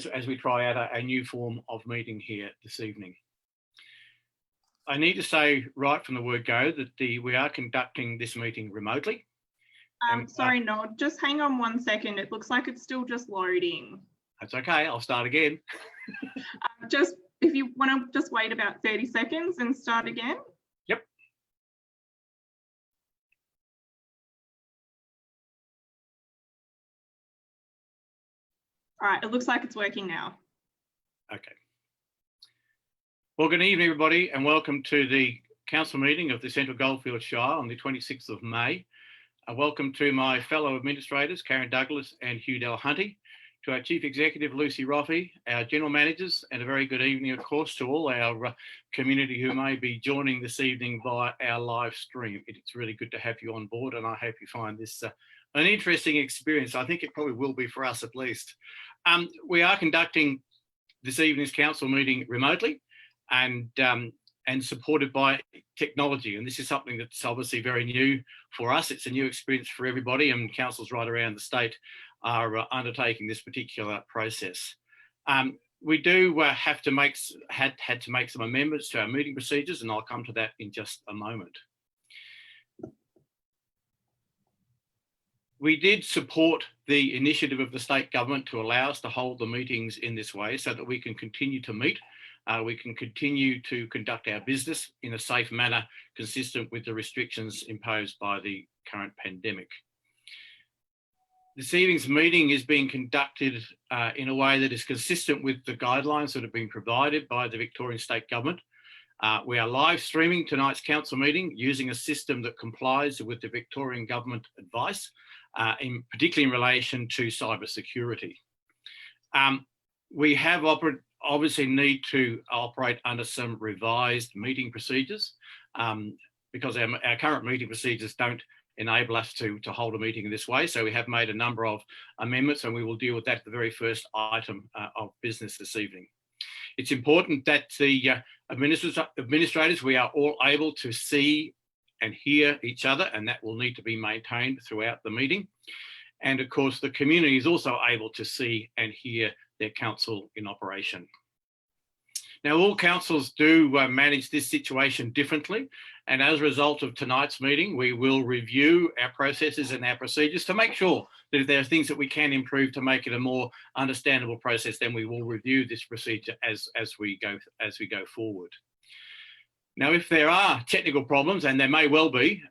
as we try out a new form of meeting here this evening. I need to say right from the word go that we are conducting this meeting remotely. Sorry, Noel, just hang on 1 second. It looks like it's still just loading. That's okay, I'll start again. Just if you want to just wait about 30 seconds and start again. Yep. All right, it looks like it's working now. Okay. Well, good evening, everybody, and welcome to the council meeting of the Central Goldfields Shire on the 26th of May. Welcome to my fellow administrators, Karen Douglas and Hugh Delahunty, to our Chief Executive, Lucy Roffey, our General Managers, and a very good evening, of course, to all our community who may be joining this evening via our live stream. It's really good to have you on board, and I hope you find this an interesting experience. I think it probably will be for us at least. We are conducting this evening's council meeting remotely and supported by technology. And this is something that's obviously very new for us. It's a new experience for everybody, and councils right around the state are undertaking this particular process. We do had to make some amendments to our meeting procedures, and I'll come to that in just a moment. We did support the initiative of the state government to allow us to hold the meetings in this way so that we can continue to meet. We can continue to conduct our business in a safe manner consistent with the restrictions imposed by the current pandemic. This evening's meeting is being conducted in a way that is consistent with the guidelines that have been provided by the Victorian State Government. We are live streaming tonight's council meeting using a system that complies with the Victorian Government advice, particularly in relation to cyber security. We have obviously need to operate under some revised meeting procedures because our current meeting procedures don't enable us to hold a meeting in this way. So we have made a number of amendments, and we will deal with that at the very first item of business this evening. It's important that the administrators, we are all able to see and hear each other, and that will need to be maintained throughout the meeting. And of course, the community is also able to see and hear their council in operation. Now, all councils do manage this situation differently, and as a result of tonight's meeting, we will review our processes and our procedures to make sure that if there are things that we can improve to make it a more understandable process, then we will review this procedure as we go forward. Now, if there are technical problems, and there may well be,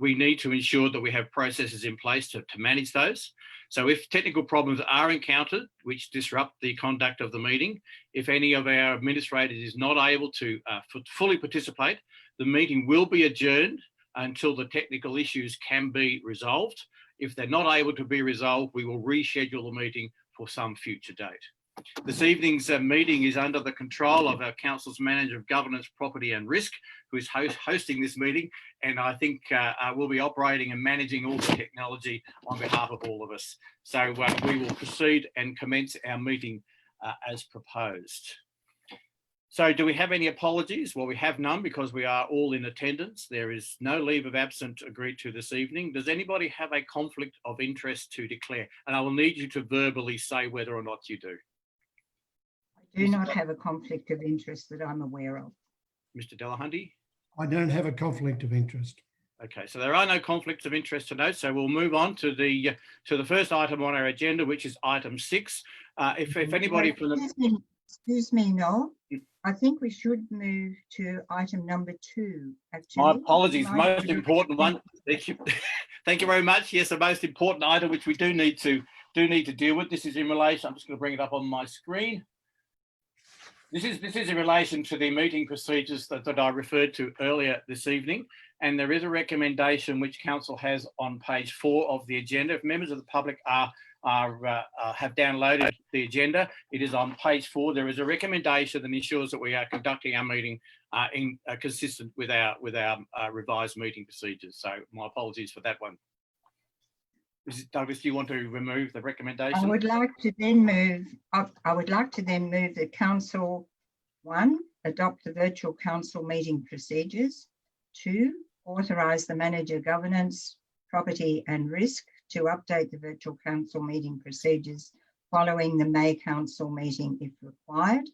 we need to ensure that we have processes in place to manage those. So if technical problems are encountered, which disrupt the conduct of the meeting, if any of our administrators is not able to fully participate, the meeting will be adjourned until the technical issues can be resolved. If they're not able to be resolved, we will reschedule the meeting for some future date. This evening's meeting is under the control of our Council's Manager of Governance, Property and Risk, who is hosting this meeting, and I think will be operating and managing all the technology on behalf of all of us. So we will proceed and commence our meeting as proposed. So do we have any apologies? Well, we have none because we are all in attendance. There is no leave of absence agreed to this evening. Does anybody have a conflict of interest to declare? And I will need you to verbally say whether or not you do. I do not have a conflict of interest that I'm aware of. Mr. Delahunty? I don't have a conflict of interest. Okay, so there are no conflicts of interest to note, so we'll move on to the first item on our agenda, which is item 6. If anybody from the... Excuse me, Noel. I think we should move to item number 2. Actually. My apologies, most important one. Thank you. Thank you very much. Yes, the most important item, which we do need to deal with. This is in relation. I'm just going to bring it up on my screen. This is in relation to the meeting procedures that I referred to earlier this evening, and there is a recommendation which Council has on page 4 of the agenda. If members of the public have downloaded the agenda, it is on page 4. There is a recommendation that ensures that we are conducting our meeting consistent with our revised meeting procedures. So my apologies for that one. Mrs. Douglas, do you want to remove the recommendation? I would like to then move that Council 1, adopt the virtual council meeting procedures. 2, authorise the Manager Governance, Property and Risk to update the virtual council meeting procedures following the May Council meeting if required.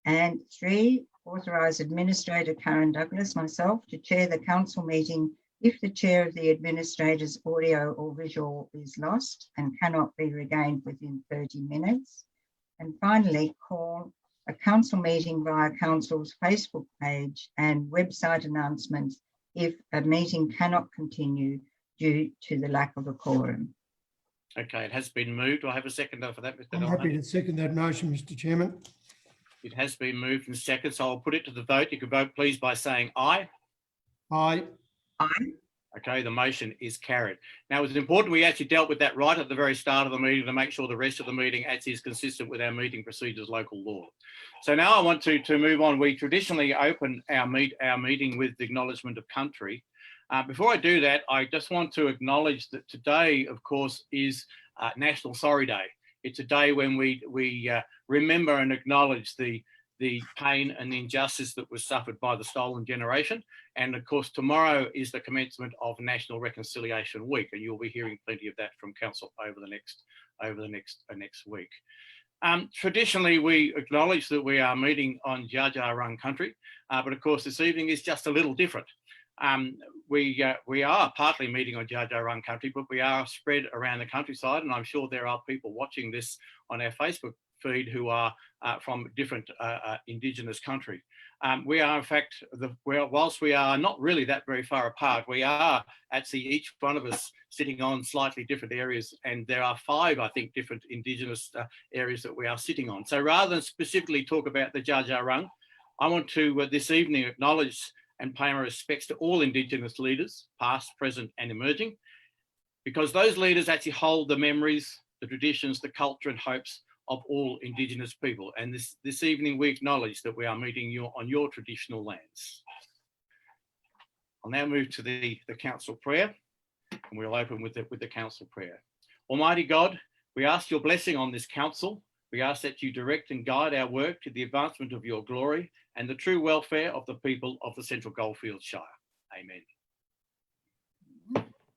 And 3, authorise Administrator Karen Douglas, myself, to chair the council meeting if the chair of the administrator's audio or visual is lost and cannot be regained within 30 minutes. And finally, call a council meeting via council's Facebook page and website announcements if a meeting cannot continue due to the lack of a quorum. Okay, it has been moved. Do I have a seconder for that, Mr. I'm Delhunty? happy to second that motion, Mr. Chairman. It has been moved and seconded, so I'll put it to the vote. You can vote please by saying aye. Aye. Aye. Okay, the motion is carried. Now, it's important we actually dealt with that right at the very start of the meeting to make sure the rest of the meeting actually is consistent with our meeting procedures, local law. So now I want to move on. We traditionally open our meeting with the Acknowledgement of Country. Before I do that, I just want to acknowledge that today, of course, is National Sorry Day. It's a day when we remember and acknowledge the pain and the injustice that was suffered by the stolen generation. And of course, tomorrow is the commencement of National Reconciliation Week, and you'll be hearing plenty of that from Council over the next week. Traditionally, we acknowledge that we are meeting on Dja Dja Wurrung country, but of course, this evening is just a little different. We are partly meeting on Dja Dja Wurrung country, but we are spread around the countryside, and I'm sure there are people watching this on our Facebook feed who are from different Indigenous country. We are, in fact, whilst we are not really that very far apart, we are actually each one of us sitting on slightly different areas, and there are 5, I think, different Indigenous areas that we are sitting on. So rather than specifically talk about the Dja Dja Wurrung, I want to this evening acknowledge and pay my respects to all Indigenous leaders, past, present and emerging, because those leaders actually hold the memories, the traditions, the culture and hopes of all Indigenous people. And this evening we acknowledge that we are meeting you on your traditional lands. I'll now move to the council prayer, and we'll open with the council prayer. Almighty God, we ask your blessing on this council. We ask that you direct and guide our work to the advancement of your glory and the true welfare of the people of the Central Goldfields Shire. Amen.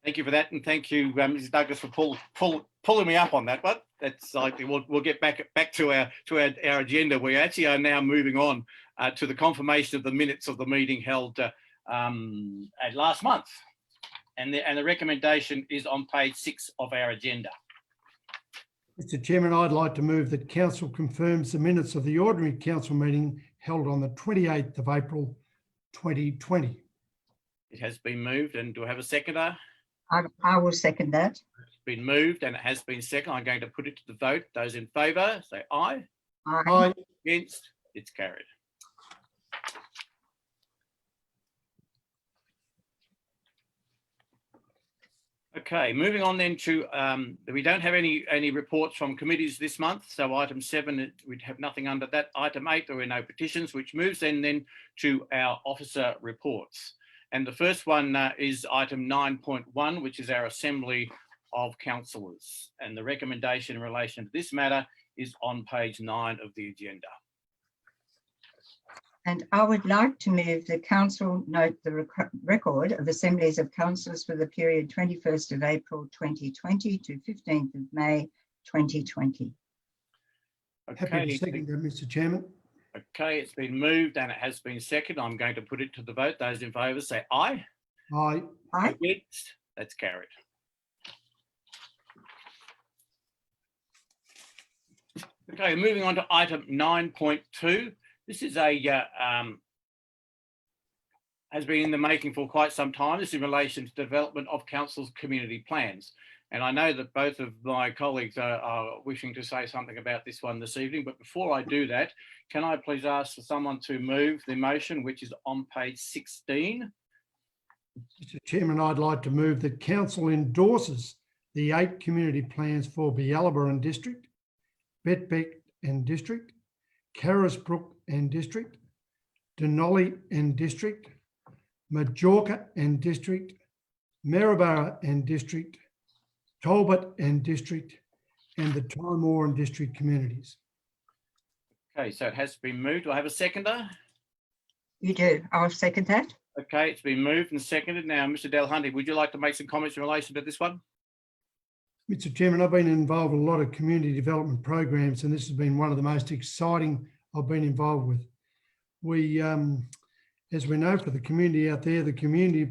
Thank you for that, and thank you, Mrs. Douglas, for pulling me up on that one. That's likely. We'll get back to our agenda. We actually are now moving on to the confirmation of the minutes of the meeting held last month, and the recommendation is on page 6 of our agenda. Mr. Chairman, I'd like to move that council confirms the minutes of the ordinary council meeting held on the 28th of April 2020. It has been moved, and do I have a seconder? I will second that. It's been moved and it has been seconded. I'm going to put it to the vote. Those in favour, say aye. Aye. Aye. Against, it's carried. Okay, moving on then to, we don't have any reports from committees this month. So item 7, we'd have nothing under that. Item 8, there were no petitions, which moves then to our officer reports. And the first one is item 9.1, which is our Assembly of Councillors. And the recommendation in relation to this matter is on page 9 of the agenda. And I would like to move the council note the record of assemblies of councillors for the period 21st of April 2020 to 15th of May 2020. Happy to second that, Mr. Chairman. Okay, it's been moved and it has been seconded. I'm going to put it to the vote. Those in favour say aye. Aye. Aye. Against, that's carried. Okay, moving on to item 9.2. This is has been in the making for quite some time. This is in relation to development of council's community plans. And I know that both of my colleagues are wishing to say something about this one this evening, but before I do that, can I please ask for someone to move the motion, which is on page 16? Mr. Chairman, I'd like to move that council endorses the 8 community plans for Bialaba and District, Betbeck and District, Carisbrook and District, Denali and District, Majorca and District, Maryborough and District, Talbot and District, and the Timor and District communities. Okay, so it has been moved. Do I have a seconder? You do. I'll second that. Okay, it's been moved and seconded. Now, Mr. Delhunty, would you like to make some comments in relation to this one? Mr. Chairman, I've been involved in a lot of community development programs, and this has been one of the most exciting I've been involved with. We, as we know, for the community out there, the community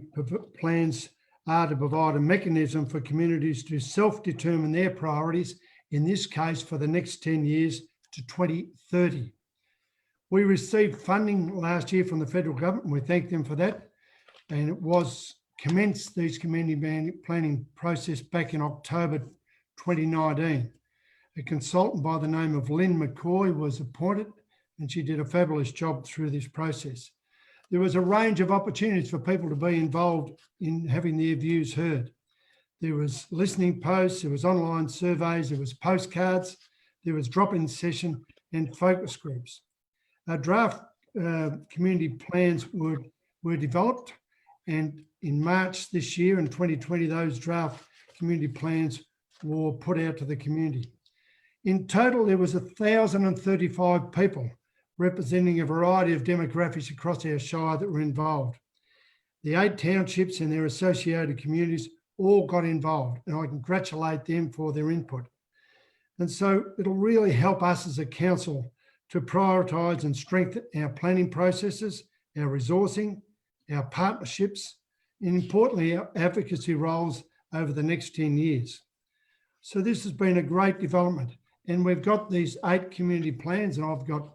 plans are to provide a mechanism for communities to self-determine their priorities, in this case for the next 10 years to 2030. We received funding last year from the federal government, and we thank them for that. And it was commenced, these community planning process back in October 2019. A consultant by the name of Lynn McCoy was appointed, and she did a fabulous job through this process. There was a range of opportunities for people to be involved in having their views heard. There was listening posts, there was online surveys, there was postcards, there was drop-in session and focus groups. Our draft community plans were developed, and in March this year in 2020, those draft community plans were put out to the community. In total, there was 1,035 people representing a variety of demographics across our shire that were involved. The 8 townships and their associated communities all got involved, and I congratulate them for their input. And so it'll really help us as a council to prioritise and strengthen our planning processes, our resourcing, our partnerships, and importantly, our advocacy roles over the next 10 years. So this has been a great development, and we've got these 8 community plans, and I've got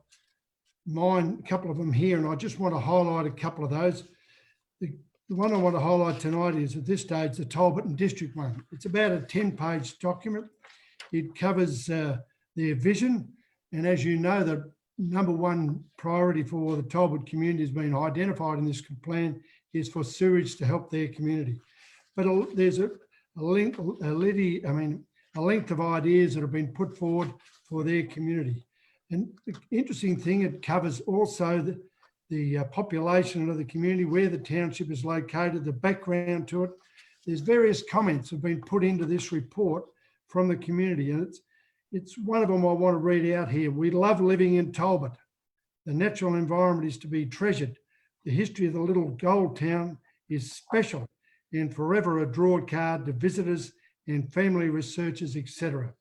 mine, a couple of them here, and I just want to highlight a couple of those. The one I want to highlight tonight is at this stage, the Talbot and District one. It's about a 10-page document. It covers their vision, and as you know, the number one priority for the Talbot community has been identified in this plan is for sewage to help their community. But there's a length of ideas that have been put forward for their community. And the interesting thing, it covers also the population of the community, where the township is located, the background to it. There's various comments have been put into this report from the community, and it's one of them I want to read out here. We love living in Talbot. The natural environment is to be treasured. The history of the little gold town is special and forever a draw card to visitors and family researchers, etc.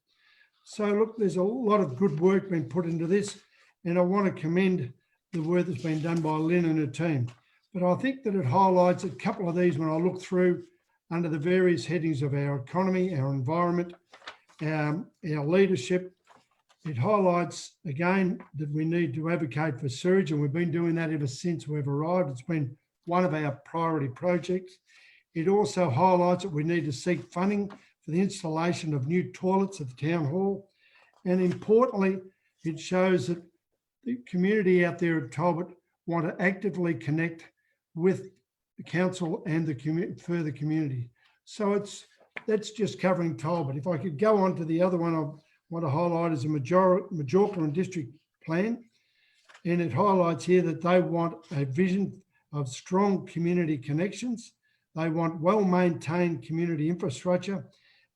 So look, there's a lot of good work being put into this, and I want to commend the work that's been done by Lynn and her team. But I think that it highlights a couple of these when I look through under the various headings of our economy, our environment, our leadership. It highlights again that we need to advocate for sewage, and we've been doing that ever since we've arrived. It's been one of our priority projects. It also highlights that we need to seek funding for the installation of new toilets at the town hall. And importantly, it shows that the community out there at Talbot want to actively connect with the council and the further community. So that's just covering Talbot. If I could go on to the other one, I want to highlight is a Majorca and District plan. And it highlights here that they want a vision of strong community connections. They want well-maintained community infrastructure,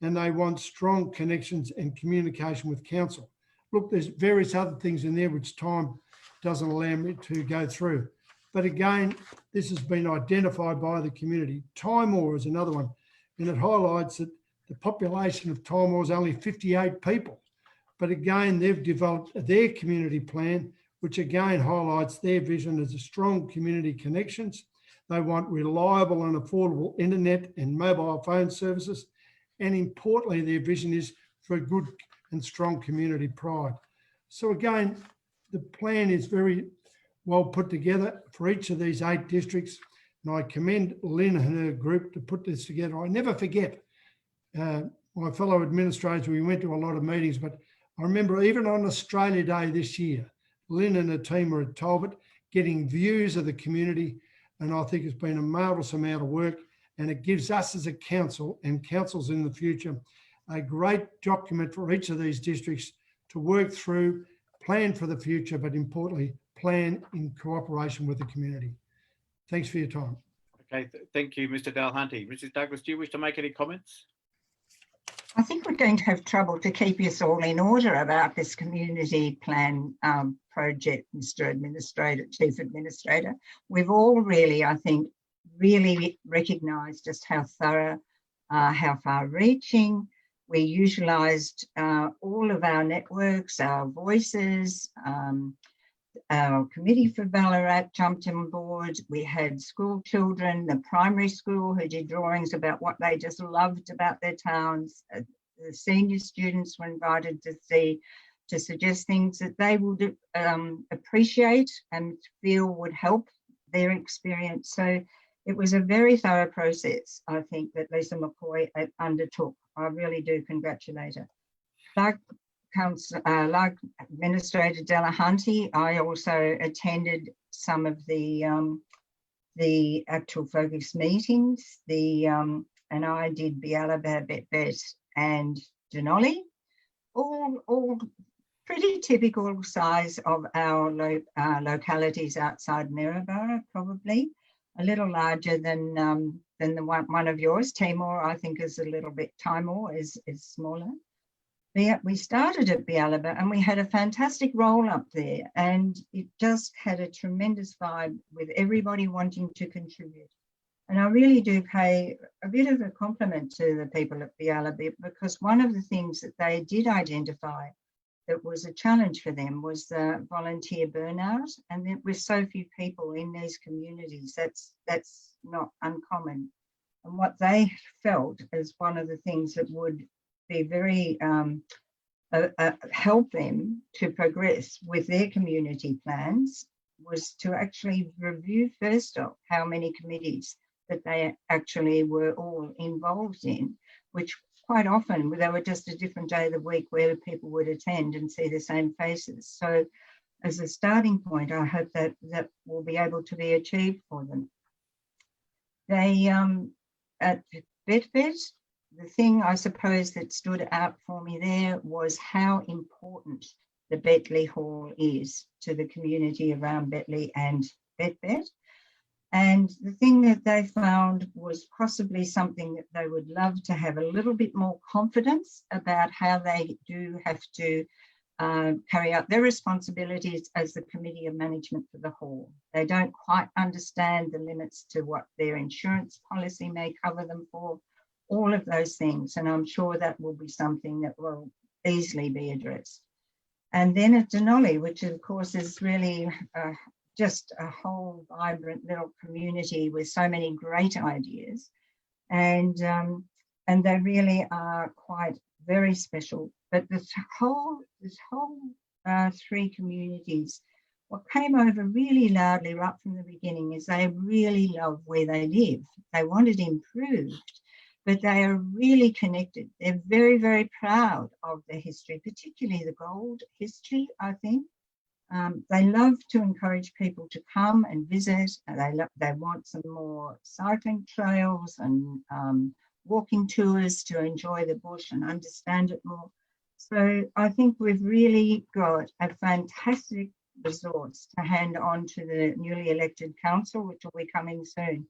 and they want strong connections and communication with council. Look, there's various other things in there which time doesn't allow me to go through. But again, this has been identified by the community. Timor is another one, and it highlights that the population of Timor is only 58 people. But again, they've developed their community plan, which again highlights their vision as a strong community connections. They want reliable and affordable internet and mobile phone services. And importantly, their vision is for a good and strong community pride. So again, the plan is very well put together for each of these 8 districts. And I commend Lynn and her group to put this together. I never forget my fellow administrators, we went to a lot of meetings, but I remember even on Australia Day this year, Lynn and her team were at Talbot getting views of the community. And I think it's been a marvellous amount of work, and it gives us as a council and councils in the future a great document for each of these districts to work through, plan for the future, but importantly, plan in cooperation with the community. Thanks for your time. Okay, thank you, Mr. Delhunty. Mrs. Douglas, do you wish to make any comments? I think we're going to have trouble to keep us all in order about this community plan project, Mr. Administrator, Chief Administrator. We've all really, I think, really recognised just how thorough, how far-reaching, We utilised all of our networks, our voices, our committee for Ballarat jumped on board. We had school children, the primary school, who did drawings about what they just loved about their towns. The senior students were invited to suggest things that they would appreciate and feel would help their experience. So it was a very thorough process, I think, that Lisa McCoy undertook. I really do congratulate her. Like Administrator Delahunty, I also attended some of the actual focus meetings. And I did Bialaba, Bet and Denali, all pretty typical size of our localities outside Maryborough, probably a little larger than the one of yours. Timor, I think, is a little bit. Timor is smaller. We started at Bialaba and we had a fantastic roll up there, and it just had a tremendous vibe with everybody wanting to contribute. And I really do pay a bit of a compliment to the people at Bialaba, because one of the things that they did identify that was a challenge for them was the volunteer burnout. And with so few people in these communities, that's not uncommon. And what they felt as one of the things that would be very help them to progress with their community plans was to actually review first off how many committees that they actually were all involved in, which quite often they were just a different day of the week where people would attend and see the same faces. So as a starting point, I hope that will be able to be achieved for them. They at Bet, the thing I suppose that stood out for me there was how important the Betley Hall is to the community around Betley and Bet. And the thing that they found was possibly something that they would love to have a little bit more confidence about how they do have to carry out their responsibilities as the Committee of Management for the Hall. They don't quite understand the limits to what their insurance policy may cover them for, all of those things. And I'm sure that will be something that will easily be addressed. And then at Denali, which of course is really just a whole vibrant little community with so many great ideas. And they really are quite very special. But this whole three communities, what came over really loudly right from the beginning is they really love where they live. They want it improved, but they are really connected. They're very, very proud of their history, particularly the gold history, I think. They love to encourage people to come and visit. They want some more cycling trails and walking tours to enjoy the bush and understand it more. So I think we've really got a fantastic resource to hand on to the newly elected council, which will be coming soon.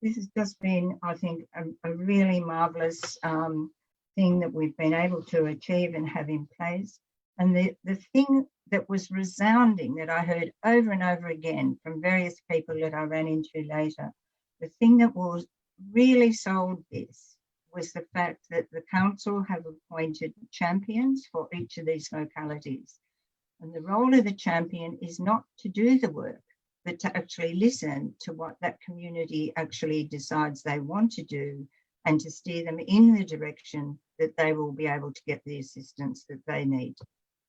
This has just been, I think, a really marvellous thing that we've been able to achieve and have in place. And the thing that was resounding that I heard over and over again from various people that I ran into later, the thing that was really sold this was the fact that the council have appointed champions for each of these localities. And the role of the champion is not to do the work, but to actually listen to what that community actually decides they want to do and to steer them in the direction that they will be able to get the assistance that they need.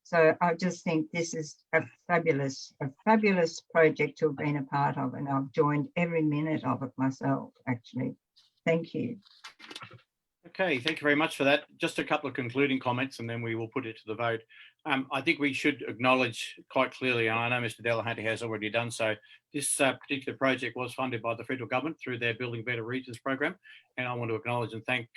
So I just think this is a fabulous project to have been a part of, and I've joined every minute of it myself, actually. Thank you. Okay, thank you very much for that. Just a couple of concluding comments and then we will put it to the vote. I think we should acknowledge quite clearly, and I know Mr. Delahunty has already done so, this particular project was funded by the federal government through their Building Better Regions program. And I want to acknowledge and thank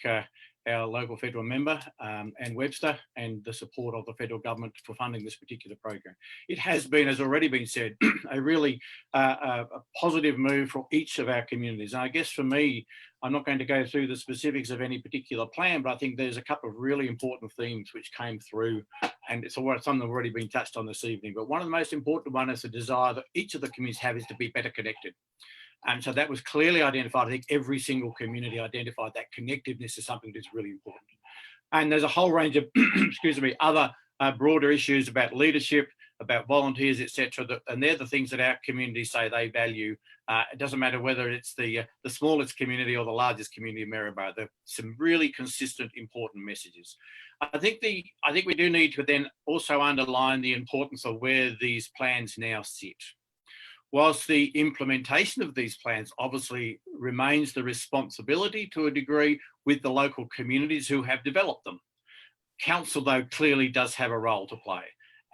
our local federal member and Webster and the support of the federal government for funding this particular program. It has been, as already been said, a really a positive move for each of our communities. And I guess for me, I'm not going to go through the specifics of any particular plan, but I think there's a couple of really important themes which came through, and it's some that have already been touched on this evening. But one of the most important ones is the desire that each of the communities have is to be better connected. And so that was clearly identified. I think every single community identified that connectiveness is something that's really important. And there's a whole range of, excuse me, other broader issues about leadership, about volunteers, etc. And they're the things that our community say they value. It doesn't matter whether it's the smallest community or the largest community of Maryborough. There's some really consistent, important messages. I think we do need to then also underline the importance of where these plans now sit. Whilst the implementation of these plans obviously remains the responsibility to a degree with the local communities who have developed them. Council, though, clearly does have a role to play.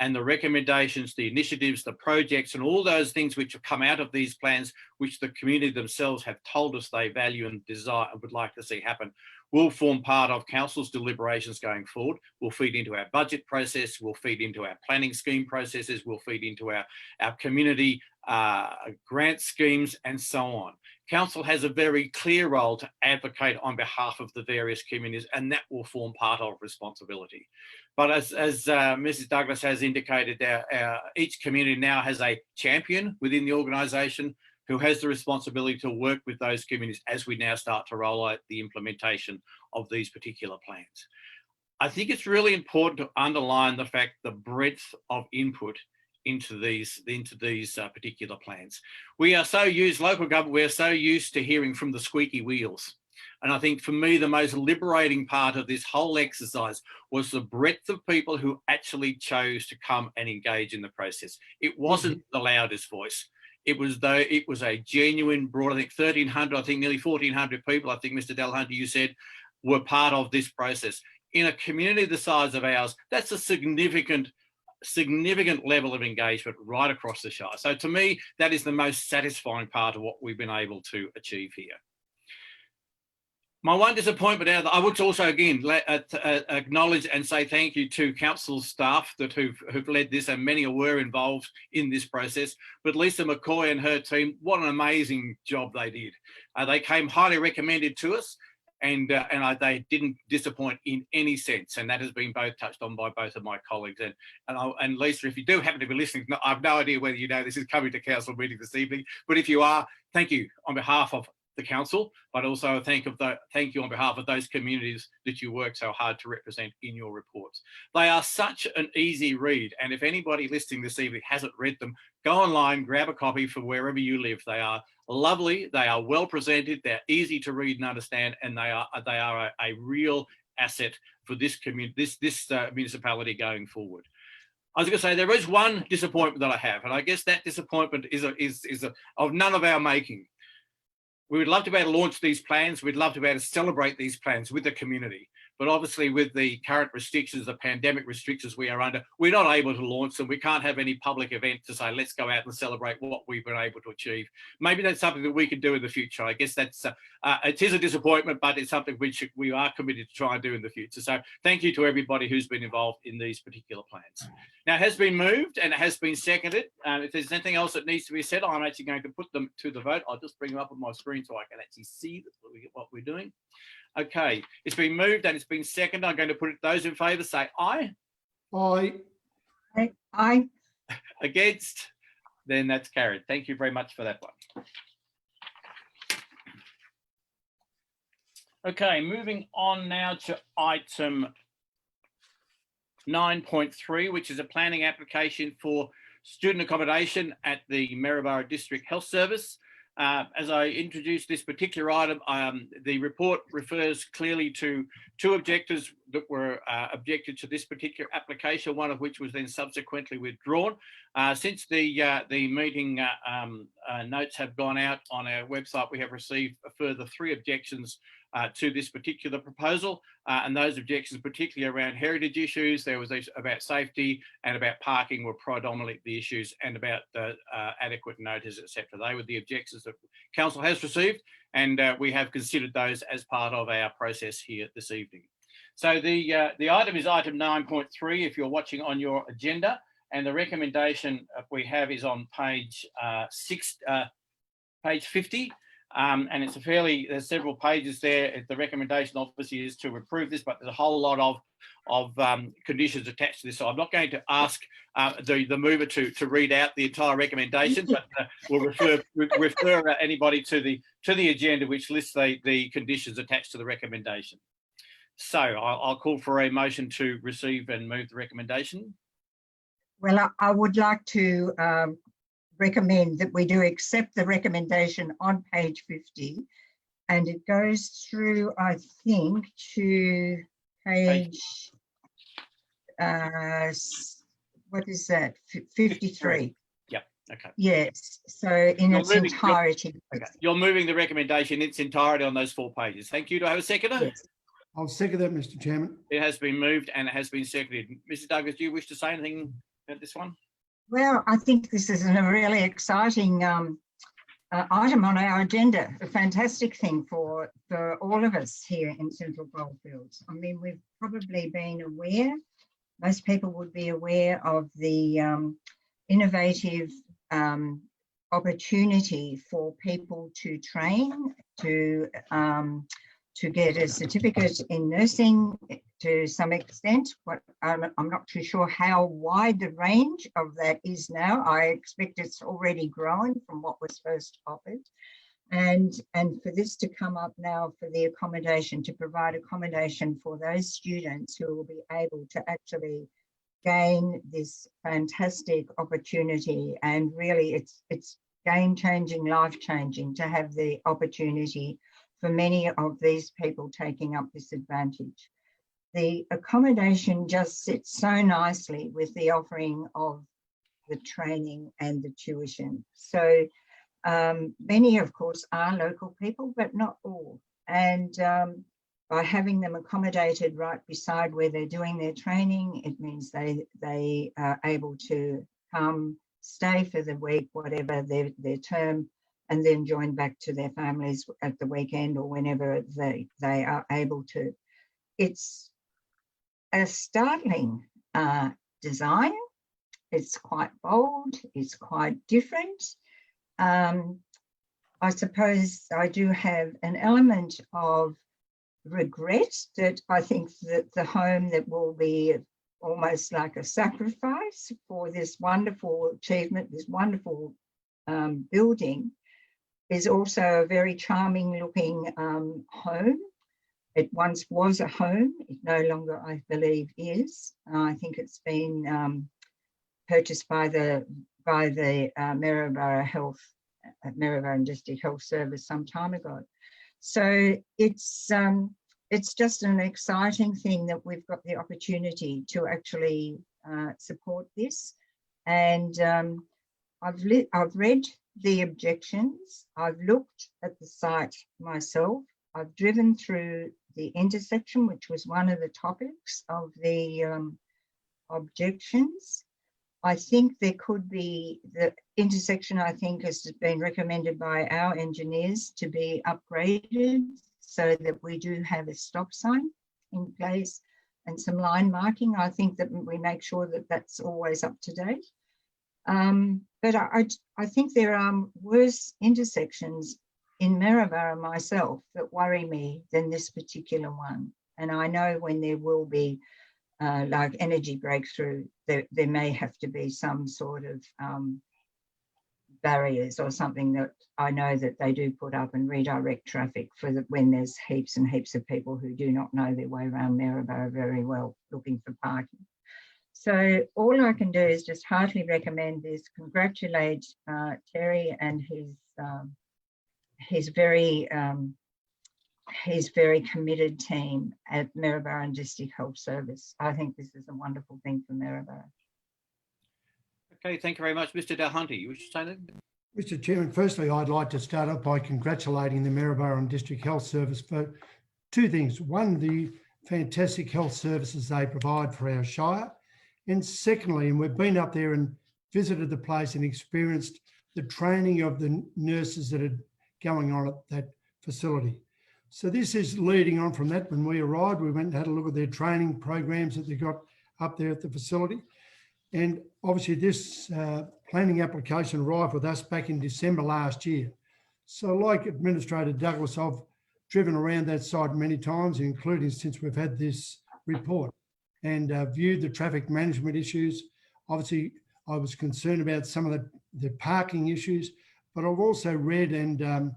And the recommendations, the initiatives, the projects, and all those things which have come out of these plans, which the community themselves have told us they value and desire and would like to see happen, will form part of Council's deliberations going forward, will feed into our budget process, will feed into our planning scheme processes, will feed into our community grant schemes, and so on. Council has a very clear role to advocate on behalf of the various communities, and that will form part of responsibility. But as Mrs. Douglas has indicated, each community now has a champion within the organisation who has the responsibility to work with those communities as we now start to roll out the implementation of these particular plans. I think it's really important to underline the fact the breadth of input into these particular plans. We are so used, local government, we're so used to hearing from the squeaky wheels. And I think for me, the most liberating part of this whole exercise was the breadth of people who actually chose to come and engage in the process. It wasn't the loudest voice. It was a genuine broad, I think 1,300, I think nearly 1,400 people, I think Mr. Delhunter, you said, were part of this process. In a community the size of ours, that's a significant level of engagement right across the shire. So to me, that is the most satisfying part of what we've been able to achieve here. My one disappointment I would also again acknowledge and say thank you to council staff who've led this, and many were involved in this process. But Lisa McCoy and her team, what an amazing job they did. They came highly recommended to us, and they didn't disappoint in any sense. And that has been both touched on by both of my colleagues. And Lisa, if you do happen to be listening, I have no idea whether you know this is coming to council meeting this evening, but if you are, thank you on behalf of the council, but also thank you on behalf of those communities that you work so hard to represent in your reports. They are such an easy read, and if anybody listening this evening hasn't read them, go online, grab a copy from wherever you live. They are lovely, they are well presented, they're easy to read and understand, and they are a real asset for this community, this municipality going forward. I was going to say there is one disappointment that I have, and I guess that disappointment is of none of our making. We would love to be able to launch these plans. We'd love to be able to celebrate these plans with the community. But obviously with the current restrictions, the pandemic restrictions we are under, we're not able to launch them. We can't have any public event to say, let's go out and celebrate what we've been able to achieve. Maybe that's something that we can do in the future. I guess that's, it is a disappointment, but it's something which we are committed to try and do in the future. So thank you to everybody who's been involved in these particular plans. Now, it has been moved and it has been seconded. If there's anything else that needs to be said, I'm actually going to put them to the vote. I'll just bring them up on my screen so I can actually see what we're doing. Okay, it's been moved and it's been seconded. I'm going to put it, those in favour say aye. Aye. Aye. Against? Then that's carried. Thank you very much for that one. Okay, moving on now to item 9.3, which is a planning application for student accommodation at the Maryborough District Health Service. As I introduced this particular item, the report refers clearly to two objectors that were objected to this particular application, one of which was then subsequently withdrawn. Since the meeting notes have gone out on our website, we have received a further 3 objections to this particular proposal, and those objections particularly around heritage issues. There was about safety and about parking were predominantly the issues, and about adequate notice, etc. They were the objections that council has received, and we have considered those as part of our process here this evening. So the item is item 9.3 if you're watching on your agenda, and the recommendation we have is on page 50. And it's there's several pages there. The recommendation obviously is to approve this, but there's a whole lot of conditions attached to this. So I'm not going to ask the mover to read out the entire recommendation, but we'll refer anybody to the agenda which lists the conditions attached to the recommendation. So I'll call for a motion to receive and move the recommendation. Well, I would like to recommend that we do accept the recommendation on page 50, and it goes through, I think, to page, what is that, 53? Yep, okay. Yes, so in its entirety. Okay. You're moving the recommendation in its entirety on those 4 pages. Thank you. Do I have a seconder? Yes. I'll second that, Mr. Chairman. It has been moved and it has been seconded. Mr. Douglas, do you wish to say anything about this one? Well, I think this is a really exciting item on our agenda, a fantastic thing for all of us here in Central Goldfields. I mean, we've probably been aware, most people would be aware of the innovative opportunity for people to train, to get a certificate in nursing to some extent. But I'm not too sure how wide the range of that is now. I expect it's already growing from what was first offered. And for this to come up now for the accommodation, to provide accommodation for those students who will be able to actually gain this fantastic opportunity. And really it's game-changing, life-changing to have the opportunity for many of these people taking up this advantage. The accommodation just sits so nicely with the offering of the training and the tuition. So many, of course, are local people, but not all. And by having them accommodated right beside where they're doing their training, it means they are able to come, stay for the week, whatever their term, and then join back to their families at the weekend or whenever they are able to. It's a startling design. It's quite bold, it's quite different. I suppose I do have an element of regret that I think that the home that will be almost like a sacrifice for this wonderful achievement, this wonderful building, is also a very charming looking home. It once was a home. It no longer, I believe, is. I think it's been purchased by the Maryborough and District Health Service some time ago. So it's just an exciting thing that we've got the opportunity to actually support this. And I've read the objections. I've looked at the site myself. I've driven through the intersection, which was one of the topics of the objections. I think there could be, the intersection I think has been recommended by our engineers to be upgraded so that we do have a stop sign in place and some line marking. I think that we make sure that that's always up to date. But I think there are worse intersections in Maryborough myself that worry me than this particular one. And I know when there will be like energy breakthrough, there may have to be some sort of barriers or something that I know that they do put up and redirect traffic for when there's heaps and heaps of people who do not know their way around Maryborough very well looking for parking. So all I can do is just heartily recommend this, congratulate Terry and his very committed team at Maryborough and District Health Service. I think this is a wonderful thing for Maryborough. Okay, thank you very much. Mr. Delhunty, you wish to say that? Mr. Chairman, firstly, I'd like to start off by congratulating the Maryborough and District Health Service for two things. One, the fantastic health services they provide for our Shire. And secondly, and we've been up there and visited the place and experienced the training of the nurses that are going on at that facility. So this is leading on from that. When we arrived, we went and had a look at their training programs that they got up there at the facility. And obviously this planning application arrived with us back in December last year. So like Administrator Douglas, I've driven around that site many times, including since we've had this report, and viewed the traffic management issues. Obviously, I was concerned about some of the parking issues, but I've also read and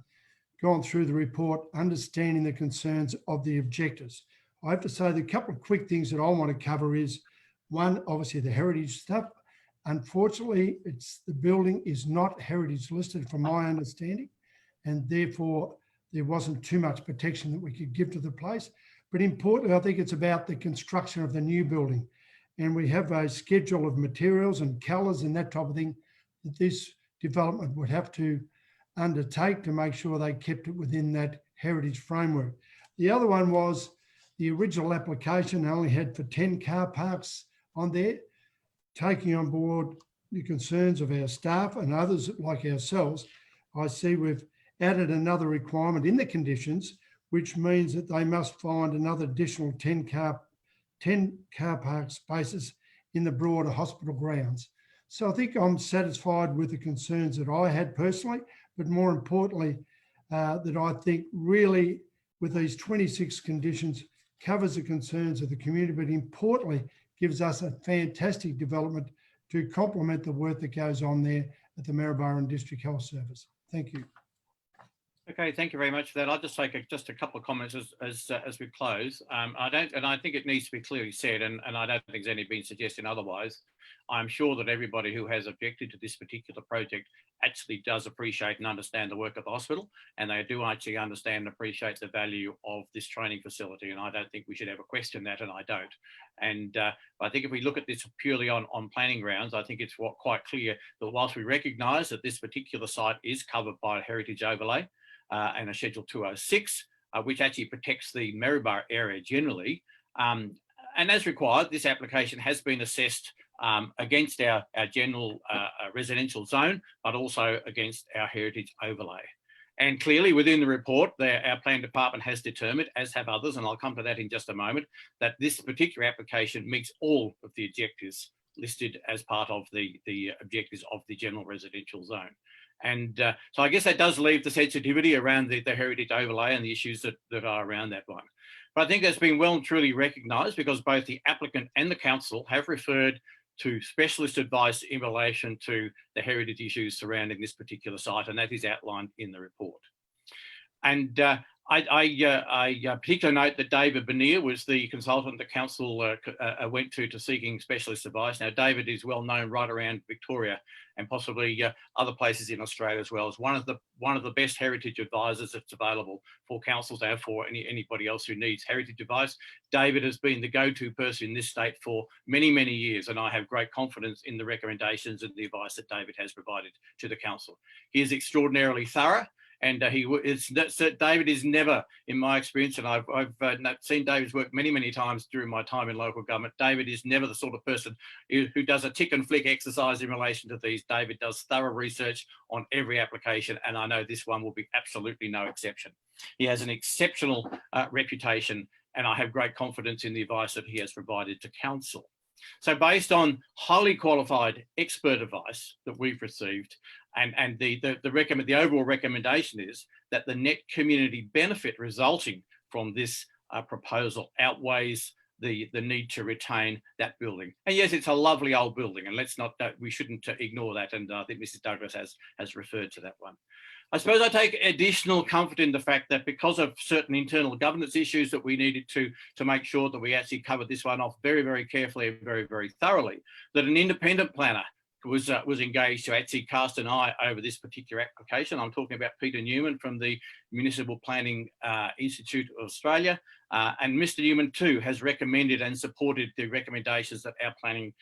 gone through the report, understanding the concerns of the objectors. I have to say the couple of quick things that I want to cover is, one, obviously the heritage stuff. Unfortunately, the building is not heritage listed from my understanding, and therefore there wasn't too much protection that we could give to the place. But importantly, I think it's about the construction of the new building. And we have a schedule of materials and colours and that type of thing that this development would have to undertake to make sure they kept it within that heritage framework. The other one was the original application only had for 10 car parks on there. Taking on board the concerns of our staff and others like ourselves, I see we've added another requirement in the conditions, which means that they must find another additional 10 car park spaces in the broader hospital grounds. So I think I'm satisfied with the concerns that I had personally, but more importantly, that I think really with these 26 conditions covers the concerns of the community, but importantly, gives us a fantastic development to complement the work that goes on there at the Maryborough and District Health Service. Thank you. Okay, thank you very much for that. I'll just take just a couple of comments as we close. I think it needs to be clearly said, and I don't think there's any been suggesting otherwise. I'm sure that everybody who has objected to this particular project actually does appreciate and understand the work of the hospital, and they do actually understand and appreciate the value of this training facility. And I don't think we should ever question that, and I don't. And I think if we look at this purely on planning grounds, I think it's quite clear that whilst we recognise that this particular site is covered by a heritage overlay, and a Schedule 206, which actually protects the Maryborough area generally. And as required, this application has been assessed against our general residential zone, but also against our heritage overlay. And clearly within the report, our plan department has determined, as have others, and I'll come to that in just a moment, that this particular application meets all of the objectives listed as part of the objectives of the general residential zone. And so I guess that does leave the sensitivity around the heritage overlay and the issues that are around that one. But I think that's been well and truly recognised, because both the applicant and the council have referred to specialist advice in relation to the heritage issues surrounding this particular site, and that is outlined in the report. And I particularly note that David Bernier was the consultant the council went to seeking specialist advice. Now, David is well known right around Victoria and possibly other places in Australia as well, as one of the best heritage advisors that's available for councils and for anybody else who needs heritage advice. David has been the go-to person in this state for many, many years, and I have great confidence in the recommendations and the advice that David has provided to the council. He is extraordinarily thorough. And David is never, in my experience, and I've seen David's work many, many times during my time in local government, David is never the sort of person who does a tick and flick exercise in relation to these. David does thorough research on every application, and I know this one will be absolutely no exception. He has an exceptional reputation, and I have great confidence in the advice that he has provided to council. So based on highly qualified expert advice that we've received, and the overall recommendation is that the net community benefit resulting from this proposal outweighs the need to retain that building. And yes, it's a lovely old building, and we shouldn't ignore that. And I think Mrs. Douglas has referred to that one. I suppose I take additional comfort in the fact that because of certain internal governance issues that we needed to make sure that we actually covered this one off very, very carefully and very, very thoroughly, that an independent planner was engaged to actually cast an eye over this particular application. I'm talking about Peter Newman from the Municipal Planning Institute of Australia. And Mr. Newman too has recommended and supported the recommendations that our planning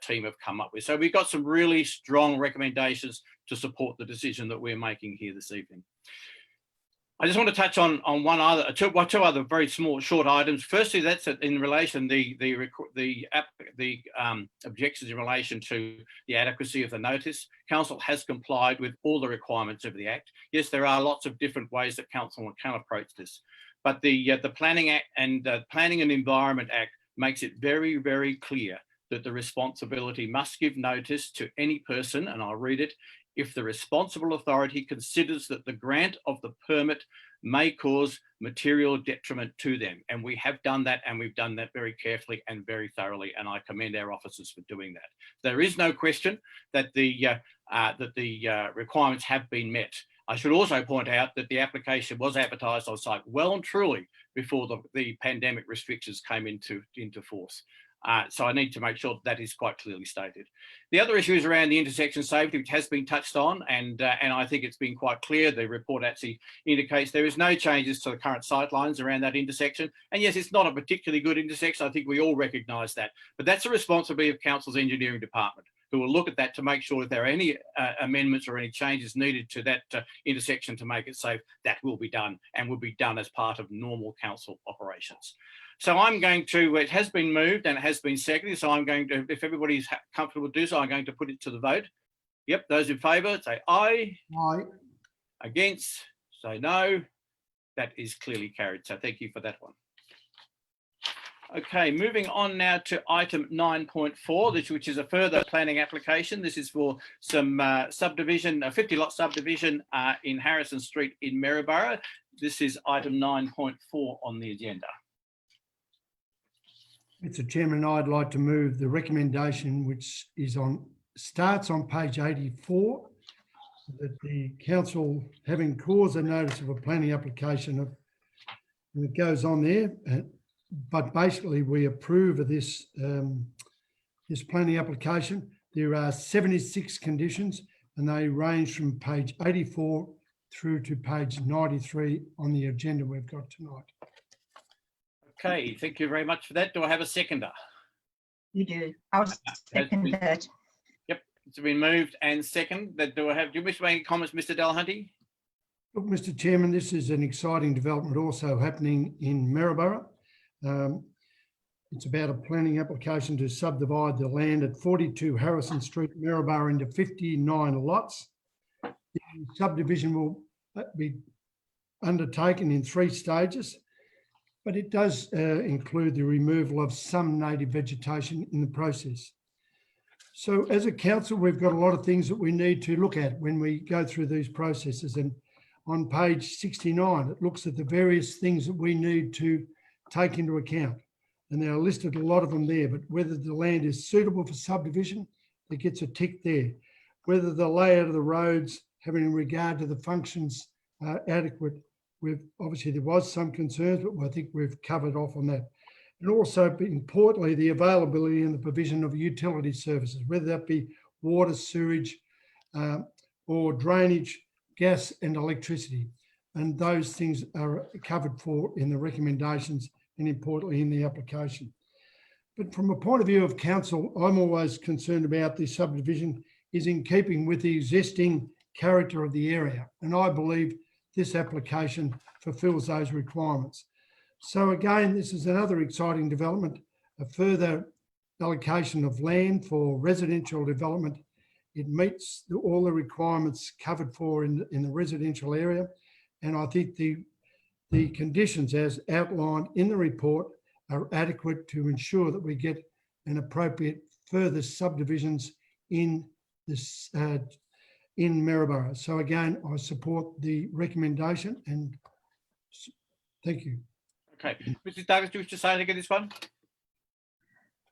team have come up with. So we've got some really strong recommendations to support the decision that we're making here this evening. I just want to touch on two other very small short items. Firstly, that's in relation the objections in relation to the adequacy of the notice. Council has complied with all the requirements of the Act. Yes, there are lots of different ways that council can approach this, but the Planning Act and the Planning and Environment Act makes it very, very clear that the responsibility must give notice to any person, and I'll read it, if the responsible authority considers that the grant of the permit may cause material detriment to them. And we have done that, and we've done that very carefully and very thoroughly, and I commend our officers for doing that. There is no question that the requirements have been met. I should also point out that the application was advertised on site well and truly before the pandemic restrictions came into force. So I need to make sure that is quite clearly stated. The other issue is around the intersection safety, which has been touched on, and I think it's been quite clear. The report actually indicates there is no changes to the current sight lines around that intersection. And yes, it's not a particularly good intersection. I think we all recognise that. But that's a responsibility of Council's engineering department, who will look at that to make sure if there are any amendments or any changes needed to that intersection to make it safe, that will be done and will be done as part of normal council operations. So I'm going to, it has been moved and it has been seconded. So I'm going to, if everybody's comfortable to do so, I'm going to put it to the vote. Yep, those in favour say aye. Aye. Against, say no. That is clearly carried. So thank you for that one. Okay, moving on now to item 9.4, which is a further planning application. This is for some subdivision, a 50-lot subdivision in Harrison Street in Maryborough. This is item 9.4 on the agenda. Mr. Chairman, I'd like to move the recommendation, which is starts on page 84, that the council, having caused a notice of a planning application and it goes on there, but basically we approve of this this planning application. There are 76 conditions and they range from page 84 through to page 93 on the agenda we've got tonight. Okay, thank you very much for that. Do I have a seconder? You do. I'll second that. Yep, it's been moved and seconded. Do you wish to make any comments, Mr. Delahunty? Look, Mr. Chairman, this is an exciting development also happening in Maryborough. It's about a planning application to subdivide the land at 42 Harrison Street, Maryborough into 59 lots. The subdivision will be undertaken in 3 stages, but it does include the removal of some native vegetation in the process. So as a council, we've got a lot of things that we need to look at when we go through these processes. And on page 69, it looks at the various things that we need to take into account. And there are listed a lot of them there, but whether the land is suitable for subdivision, it gets a tick there. Whether the layout of the roads, having regard to the functions, are adequate. Obviously there was some concerns, but I think we've covered off on that. And also importantly, the availability and the provision of utility services, whether that be water, sewage, or drainage, gas and electricity. And those things are covered for in the recommendations and importantly in the application. But from a point of view of council, I'm always concerned about the subdivision is in keeping with the existing character of the area. And I believe this application fulfills those requirements. So again, this is another exciting development, a further allocation of land for residential development. It meets all the requirements covered for in the residential area. And I think the conditions as outlined in the report are adequate to ensure that we get an appropriate further subdivisions in this in Maryborough. So again, I support the recommendation and thank you. Okay, Mrs. Douglas, do you wish to say anything on this one?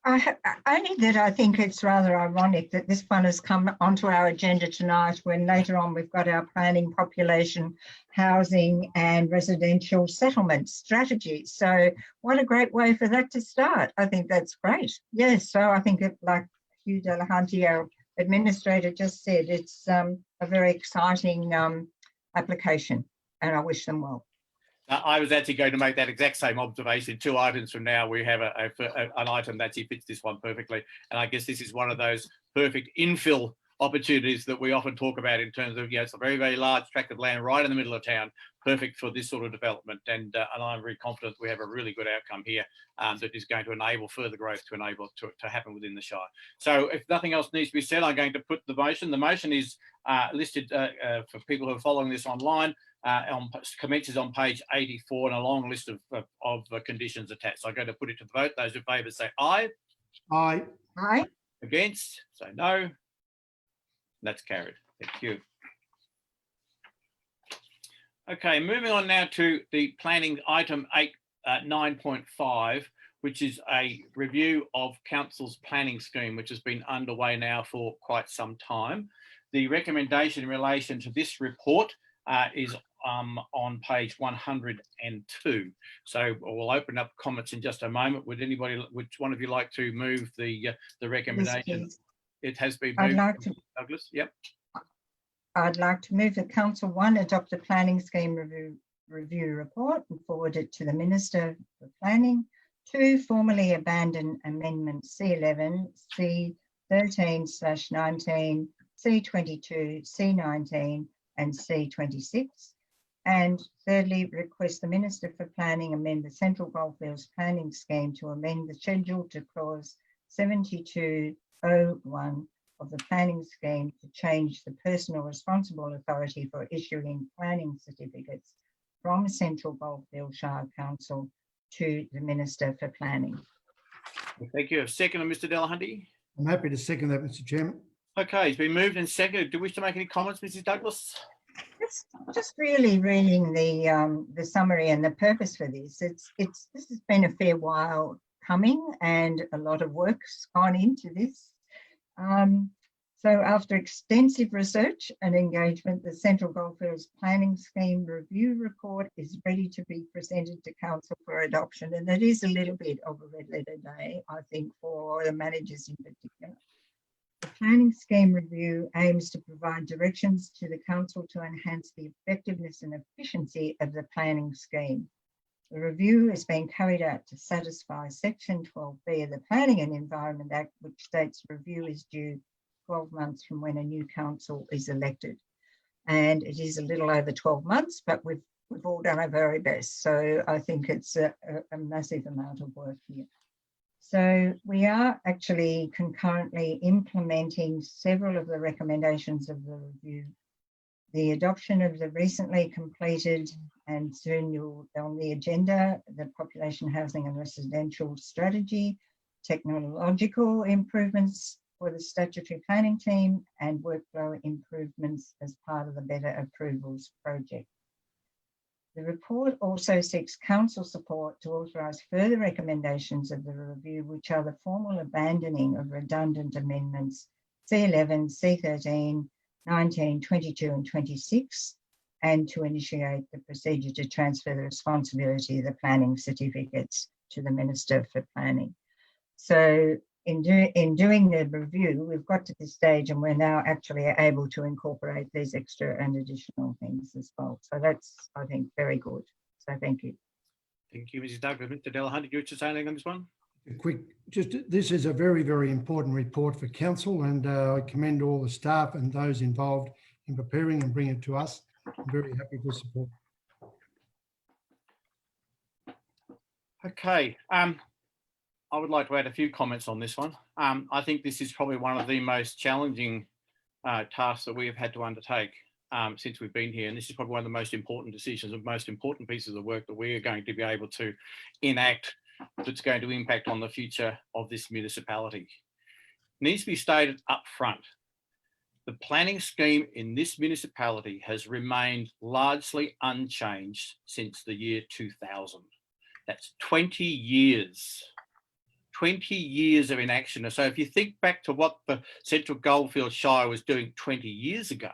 Only that I think it's rather ironic that this one has come onto our agenda tonight when later on we've got our planning, population, housing and residential settlement strategy. So what a great way for that to start. I think that's great. Yes, so I think it, like Hugh Delahunty, our administrator, just said, it's a very exciting application and I wish them well. I was actually going to make that exact same observation. 2 items from now, we have an item that actually fits this one perfectly. And I guess this is one of those perfect infill opportunities that we often talk about in terms of, it's a very, very large tract of land right in the middle of town, perfect for this sort of development. And I'm very confident we have a really good outcome here that is going to enable further growth to enable to happen within the Shire. So if nothing else needs to be said, I'm going to put the motion. The motion is listed for people who are following this online. Commences on page 84 and a long list of conditions attached. So I'm going to put it to the vote. Those in favour say aye. Aye. Aye. Against, say no. That's carried. Thank you. Okay, moving on now to the planning item 9.5, which is a review of Council's planning scheme, which has been underway now for quite some time. The recommendation in relation to this report is on page 102. So we'll open up comments in just a moment. Would which one of you like to move the recommendation? please. It has been I'd moved. like to. Douglas, yep. I'd like to move that Council 1 adopt the planning scheme review report and forward it to the Minister for Planning. 2, formally abandon Amendment C11, C13/19, C22, C19 and C26. And thirdly, request the Minister for Planning amend the Central Goldfields planning scheme to amend the schedule to clause 7201 of the planning scheme to change the personal responsible authority for issuing planning certificates from Central Goldfields Shire Council to the Minister for Planning. Thank you. A second, Mr. Delahunty. I'm happy to second that, Mr. Chairman. Okay, it's been moved and seconded. Do you wish to make any comments, Mrs. Douglas? Just really reading the summary and the purpose for this. This has been a fair while coming, and a lot of work's gone into this. So after extensive research and engagement, the Central Goldfields Planning Scheme Review Report is ready to be presented to Council for adoption. And it is a little bit of a red letter day, I think, for the managers in particular. The Planning Scheme Review aims to provide directions to the Council to enhance the effectiveness and efficiency of the planning scheme. The review is being carried out to satisfy Section 12B of the Planning and Environment Act, which states review is due 12 months from when a new council is elected. And it is a little over 12 months, but we've all done our very best. So I think it's a massive amount of work here. So we are actually concurrently implementing several of the recommendations of the review. The adoption of the recently completed and soon you'll on the agenda, the population housing and residential strategy, technological improvements for the statutory planning team and workflow improvements as part of the Better Approvals project. The report also seeks council support to authorise further recommendations of the review, which are the formal abandoning of redundant amendments C11, C13, 19, 22 and 26, and to initiate the procedure to transfer the responsibility of the planning certificates to the Minister for Planning. So in doing the review, we've got to this stage and we're now actually able to incorporate these extra and additional things as well. So that's, I think, very good. So thank you. Thank you, Mrs. Douglas. Mr. Delahunty, you wish to say anything on this one? This is a very, very important report for council, and I commend all the staff and those involved in preparing and bringing it to us. I'm very happy to support. Okay. I would like to add a few comments on this one. I think this is probably one of the most challenging tasks that we have had to undertake since we've been here. And this is probably one of the most important decisions, the most important pieces of work that we are going to be able to enact that's going to impact on the future of this municipality. It needs to be stated up front. The planning scheme in this municipality has remained largely unchanged since the year 2000. That's 20 years. 20 years of inaction. So if you think back to what the Central Goldfields Shire was doing 20 years ago,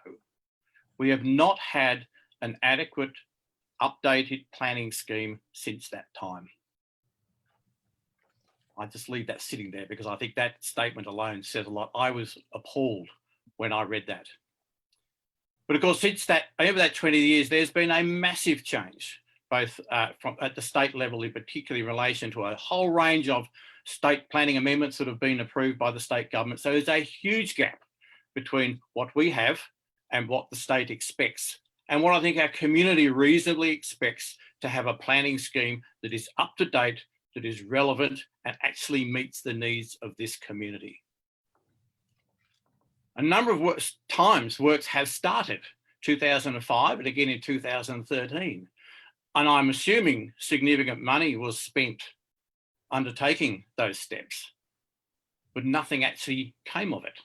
we have not had an adequate updated planning scheme since that time. I just leave that sitting there because I think that statement alone says a lot. I was appalled when I read that. But of course, since that, over that 20 years, there's been a massive change, both from at the state level, in particular in relation to a whole range of state planning amendments that have been approved by the state government. So there's a huge gap between what we have and what the state expects, and what I think our community reasonably expects to have a planning scheme that is up to date, that is relevant and actually meets the needs of this community. A number of works have started, 2005 and again in 2013. And I'm assuming significant money was spent undertaking those steps, but nothing actually came of it.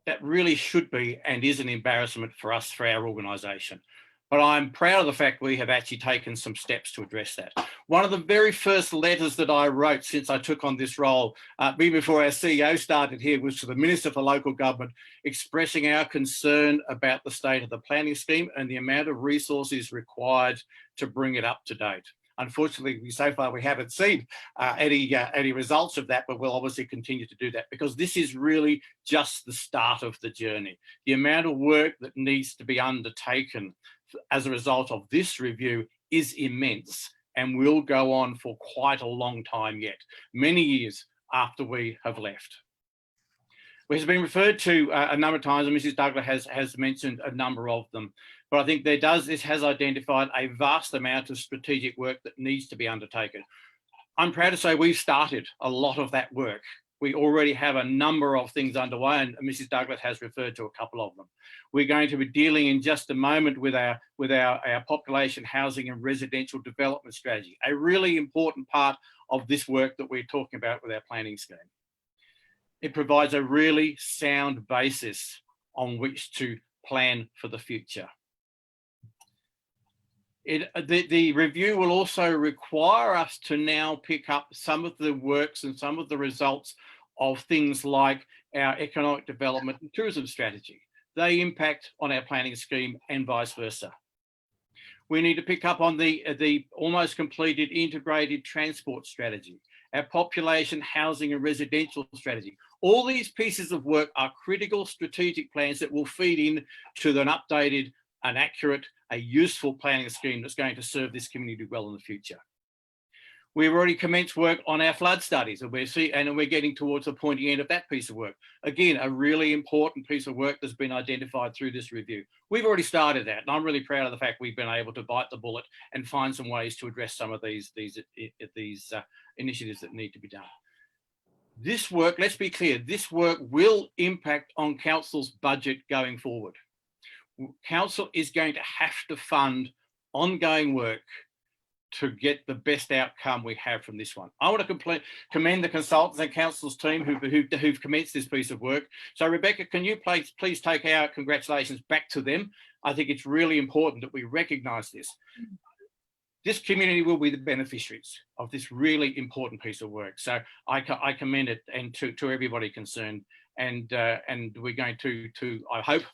That really should be and is an embarrassment for us, for our organisation. but I'm proud of the fact we have actually taken some steps to address that. One of the very first letters that I wrote since I took on this role, before our CEO started here, was to the Minister for Local Government, expressing our concern about the state of the planning scheme and the amount of resources required to bring it up to date. Unfortunately, so far we haven't seen any results of that, but we'll obviously continue to do that, because this is really just the start of the journey. The amount of work that needs to be undertaken as a result of this review is immense and will go on for quite a long time yet, many years after we have left. Which has been referred to a number of times, and Mrs. Douglas has mentioned a number of them. But I think this has identified a vast amount of strategic work that needs to be undertaken. I'm proud to say we've started a lot of that work. We already have a number of things underway, and Mrs. Douglas has referred to a couple of them. We're going to be dealing in just a moment with our population housing and residential development strategy, a really important part of this work that we're talking about with our planning scheme. It provides a really sound basis on which to plan for the future. The review will also require us to now pick up some of the works and some of the results of things like our economic development and tourism strategy. They impact on our planning scheme and vice versa. We need to pick up on the almost completed integrated transport strategy, our population housing and residential strategy. All these pieces of work are critical strategic plans that will feed in to an updated, an accurate, a useful planning scheme that's going to serve this community well in the future. We've already commenced work on our flood studies, and we're getting towards the pointy end of that piece of work. Again, a really important piece of work that's been identified through this review. We've already started that, and I'm really proud of the fact we've been able to bite the bullet and find some ways to address some of these initiatives that need to be done. This work, let's be clear, this work will impact on Council's budget going forward. Council is going to have to fund ongoing work to get the best outcome we have from this one. I want to commend the consultants and Council's team who've commenced this piece of work. So Rebecca, can you please take our congratulations back to them? I think it's really important that we recognise this. This community will be the beneficiaries of this really important piece of work. So I commend it and to everybody concerned. And we're going to I hope,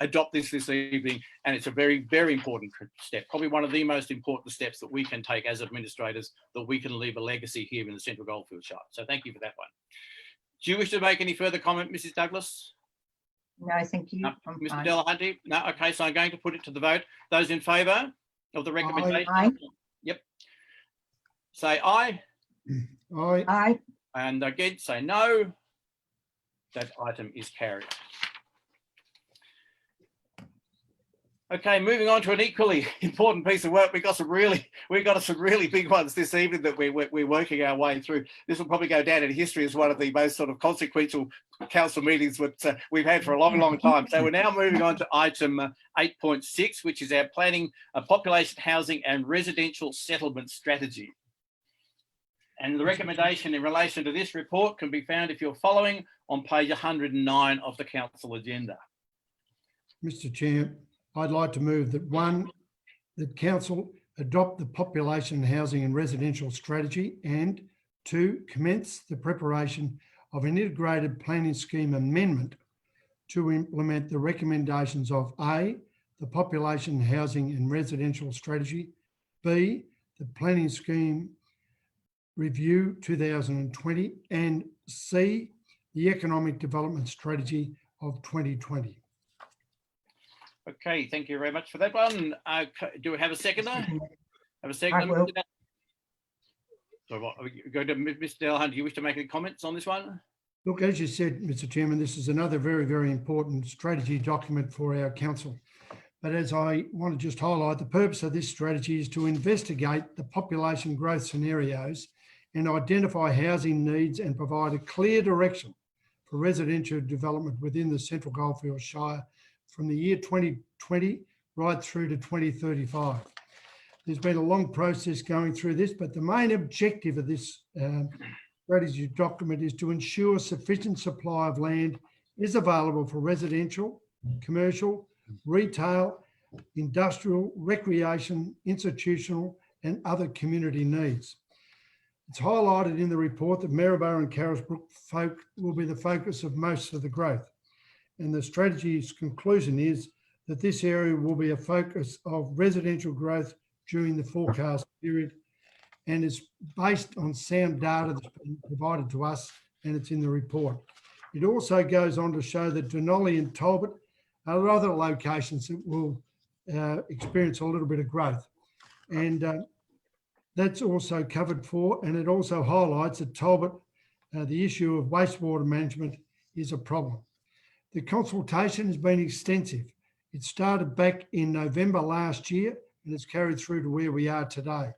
adopt this evening. And it's a very, very important step, probably one of the most important steps that we can take as administrators, that we can leave a legacy here in the Central Goldfields Shire. So thank you for that one. Do you wish to make any further comment, Mrs. Douglas? No, thank you. No. Mr. Delahunty? No, okay, so I'm going to put it to the vote. Those in favour of the recommendation? Aye. Yep. Say aye. Aye. Aye. And against, say no. That item is carried. Okay, moving on to an equally important piece of work. We've got some really big ones this evening that we're working our way through. This will probably go down in history as one of the most sort of consequential council meetings that we've had for a long, long time. So we're now moving on to item 8.6, which is our planning, population housing and residential settlement strategy. And the recommendation in relation to this report can be found, if you're following, on page 109 of the council agenda. Mr. Chair, I'd like to move that that council adopt the population housing and residential strategy, and 2, commence the preparation of an integrated planning scheme amendment to implement the recommendations of A, the population housing and residential strategy, B, the planning scheme review 2020, and C, the economic development strategy of 2020. Okay, thank you very much for that one. Do we have a seconder? Have a seconder? I will. So what, go to Mr. Delahunty. Do you wish to make any comments on this one? Look, as you said, Mr. Chairman, this is another very, very important strategy document for our council. But as I want to just highlight, the purpose of this strategy is to investigate the population growth scenarios and identify housing needs and provide a clear direction for residential development within the Central Goldfields Shire from the year 2020 right through to 2035. There's been a long process going through this, but the main objective of this strategy document is to ensure sufficient supply of land is available for residential, commercial, retail, industrial, recreation, institutional and other community needs. It's highlighted in the report that Maryborough and Carisbrook will be the focus of most of the growth. And the strategy's conclusion is that this area will be a focus of residential growth during the forecast period, and is based on sound data that's been provided to us, and it's in the report. It also goes on to show that Denali and Talbot are other locations that will experience a little bit of growth. And that's also covered for, and it also highlights that Talbot, the issue of wastewater management is a problem. The consultation has been extensive. It started back in November last year and it's carried through to where we are today.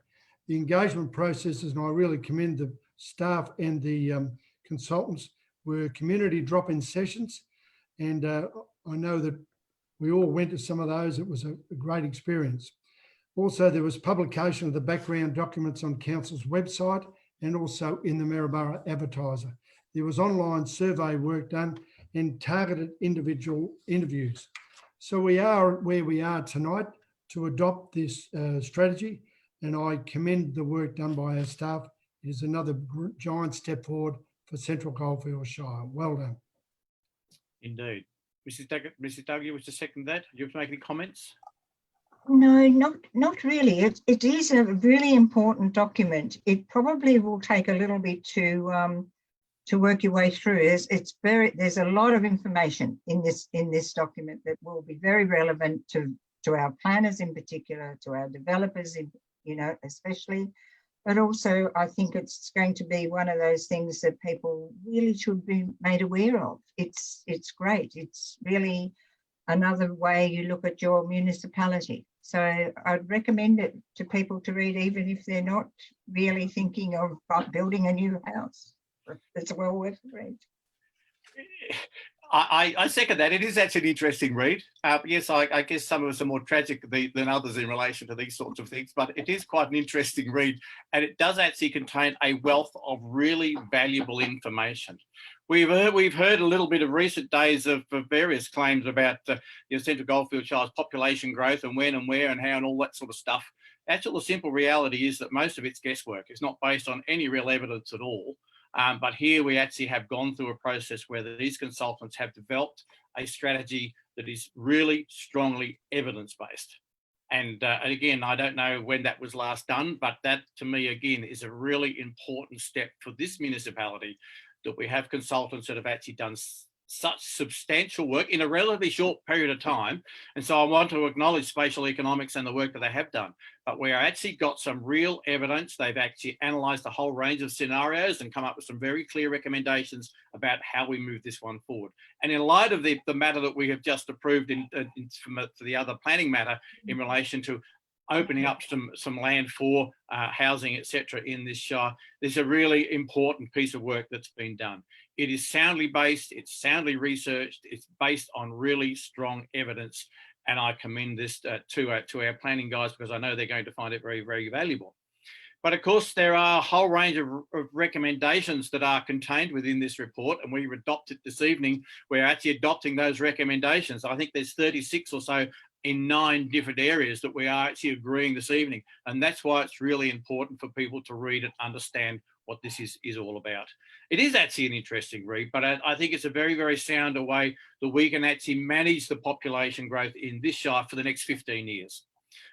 The engagement processes, and I really commend the staff and the consultants, were community drop-in sessions. And I know that we all went to some of those. It was a great experience. Also, there was publication of the background documents on Council's website and also in the Maryborough Advertiser. There was online survey work done and targeted individual interviews. So we are where we are tonight to adopt this strategy, and I commend the work done by our staff. It is another giant step forward for Central Goldfields Shire. Well done. Indeed. Mrs. Doug, you wish to second that? Do you have to make any comments? No, not really. It is a really important document. It probably will take a little bit to work your way through. There's a lot of information in this document that will be very relevant to our planners in particular, to our developers, especially. But also, I think it's going to be one of those things that people really should be made aware of. It's great. It's really another way you look at your municipality. So I'd recommend it to people to read, even if they're not really thinking of building a new house. It's well worth the read. I second that. It is actually an interesting read. Yes, I guess some of us are more tragic than others in relation to these sorts of things, but it is quite an interesting read, and it does actually contain a wealth of really valuable information. We've heard a little bit of recent days of various claims about Central Goldfields Shire's population growth and when and where and how and all that sort of stuff. Actually, the simple reality is that most of it's guesswork. It's not based on any real evidence at all. But here we actually have gone through a process where these consultants have developed a strategy that is really strongly evidence-based. And again, I don't know when that was last done, but that to me, again, is a really important step for this municipality, that we have consultants that have actually done such substantial work in a relatively short period of time. And so I want to acknowledge spatial economics and the work that they have done, but we actually got some real evidence. They've actually analysed a whole range of scenarios and come up with some very clear recommendations about how we move this one forward. And in light of the matter that we have just approved for the other planning matter in relation to opening up some land for housing, etc. in this shire, there's a really important piece of work that's been done. It is soundly based, it's soundly researched, it's based on really strong evidence, and I commend this to our planning guys, because I know they're going to find it very, very valuable. But of course, there are a whole range of recommendations that are contained within this report, and we adopt it this evening. We're actually adopting those recommendations. I think there's 36 or so in 9 different areas that we are actually agreeing this evening. And that's why it's really important for people to read and understand what this is all about. It is actually an interesting read, but I think it's a very, very sound way that we can actually manage the population growth in this shire for the next 15 years.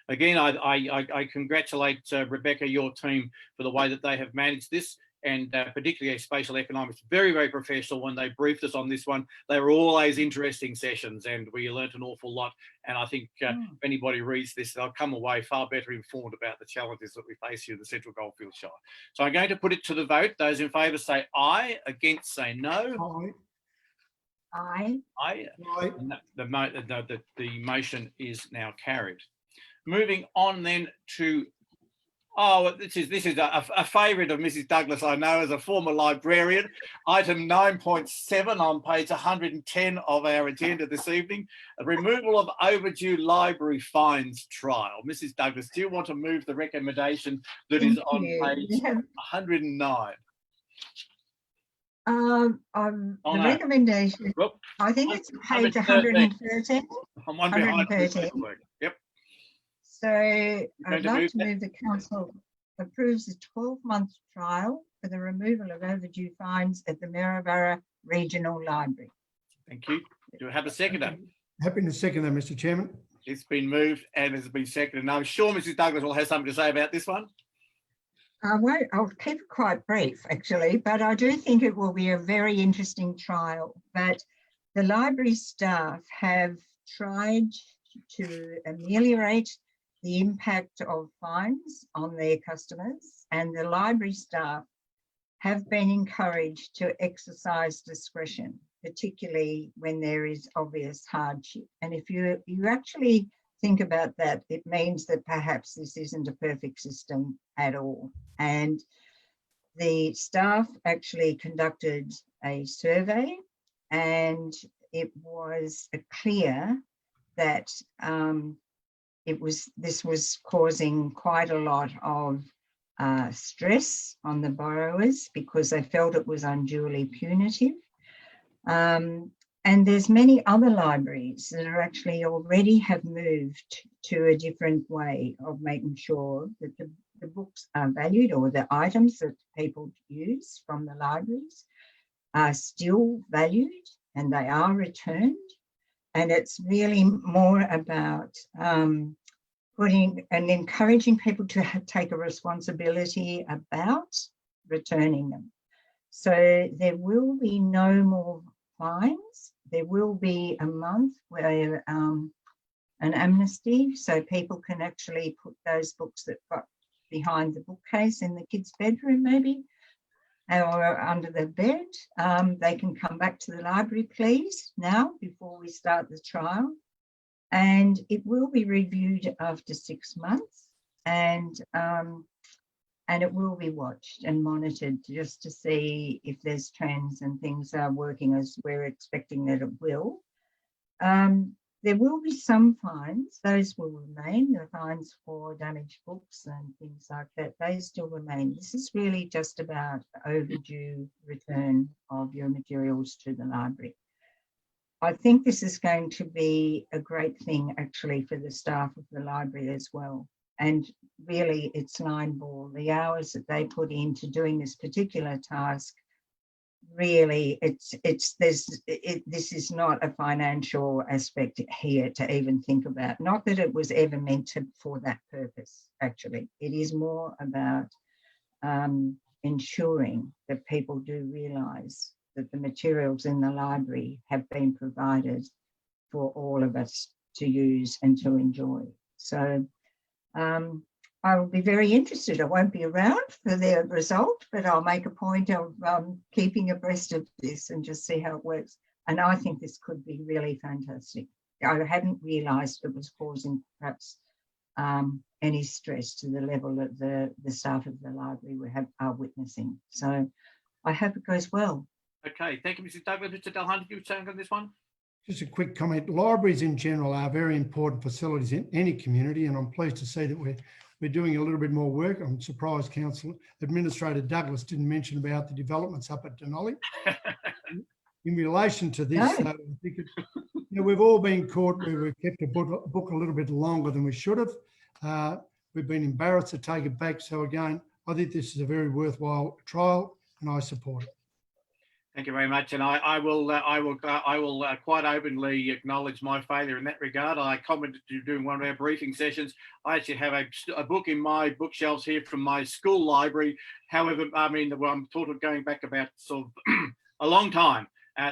Again, I congratulate Rebecca, your team, for the way that they have managed this, and particularly spatial economics, very, very professional. When they briefed us on this one, they were always interesting sessions, and we learnt an awful lot. And I think if anybody reads this, they'll come away far better informed about the challenges that we face here in the Central Goldfields Shire. So I'm going to put it to the vote. Those in favour say aye, against say no. Aye. Aye. Aye. The motion is now carried. Moving on then to, this is a favourite of Mrs. Douglas, I know, as a former librarian. Item 9.7 on page 110 of our agenda this evening, a removal of overdue library fines trial. Mrs. Douglas, do you want to move the recommendation that is on page 109? Oh, The no. recommendation, Well, I think it's I'm page at 13. 113. I'm one behind. 113. Yep. So going I'd to like move to that? move the council approves a 12-month trial for the removal of overdue fines at the Maryborough Regional Library. Thank you. Do I have a seconder? Happy to second that, Mr. Chairman. It's been moved and has been seconded. And I'm sure Mrs. Douglas will have something to say about this one. I'll keep it quite brief, actually, but I do think it will be a very interesting trial. But the library staff have tried to ameliorate the impact of fines on their customers, and the library staff have been encouraged to exercise discretion, particularly when there is obvious hardship. And if you actually think about that, it means that perhaps this isn't a perfect system at all. And the staff actually conducted a survey, and it was clear that this was causing quite a lot of stress on the borrowers because they felt it was unduly punitive. And there's many other libraries that are actually already have moved to a different way of making sure that the books are valued, or the items that people use from the libraries are still valued and they are returned. And it's really more about putting and encouraging people to take a responsibility about returning them. So there will be no more fines. There will be a month where an amnesty, so people can actually put those books that got behind the bookcase in the kids' bedroom maybe, or under the bed. They can come back to the library, please, now before we start the trial. And it will be reviewed after 6 months, and it will be watched and monitored just to see if there's trends and things are working as we're expecting that it will. There will be some fines, those will remain, the fines for damaged books and things like that, they still remain. This is really just about overdue return of your materials to the library. I think this is going to be a great thing actually for the staff of the library as well. And really it's line ball, the hours that they put into doing this particular task, really this is not a financial aspect here to even think about. Not that it was ever meant for that purpose, actually. It is more about ensuring that people do realise that the materials in the library have been provided for all of us to use and to enjoy. So I will be very interested. I won't be around for the result, but I'll make a point of keeping abreast of this and just see how it works. And I think this could be really fantastic. I hadn't realised it was causing perhaps any stress to the level that the staff of the library are witnessing. So I hope it goes well. Okay, thank you, Mrs. Douglas. Mr. Delhunt, you saying on this one? Just a quick comment. Libraries in general are very important facilities in any community, and I'm pleased to see that we're doing a little bit more work. I'm surprised Council Administrator Douglas didn't mention about the developments up at Denali. In relation to this, I think we've all been caught where we've kept a book a little bit longer than we should have. We've been embarrassed to take it back. So again, I think this is a very worthwhile trial, and I support it. Thank you very much, and I will quite openly acknowledge my failure in that regard. I commented to during one of our briefing sessions. I actually have a book in my bookshelves here from my school library. However, I mean, I'm sort of going back about sort of a long time.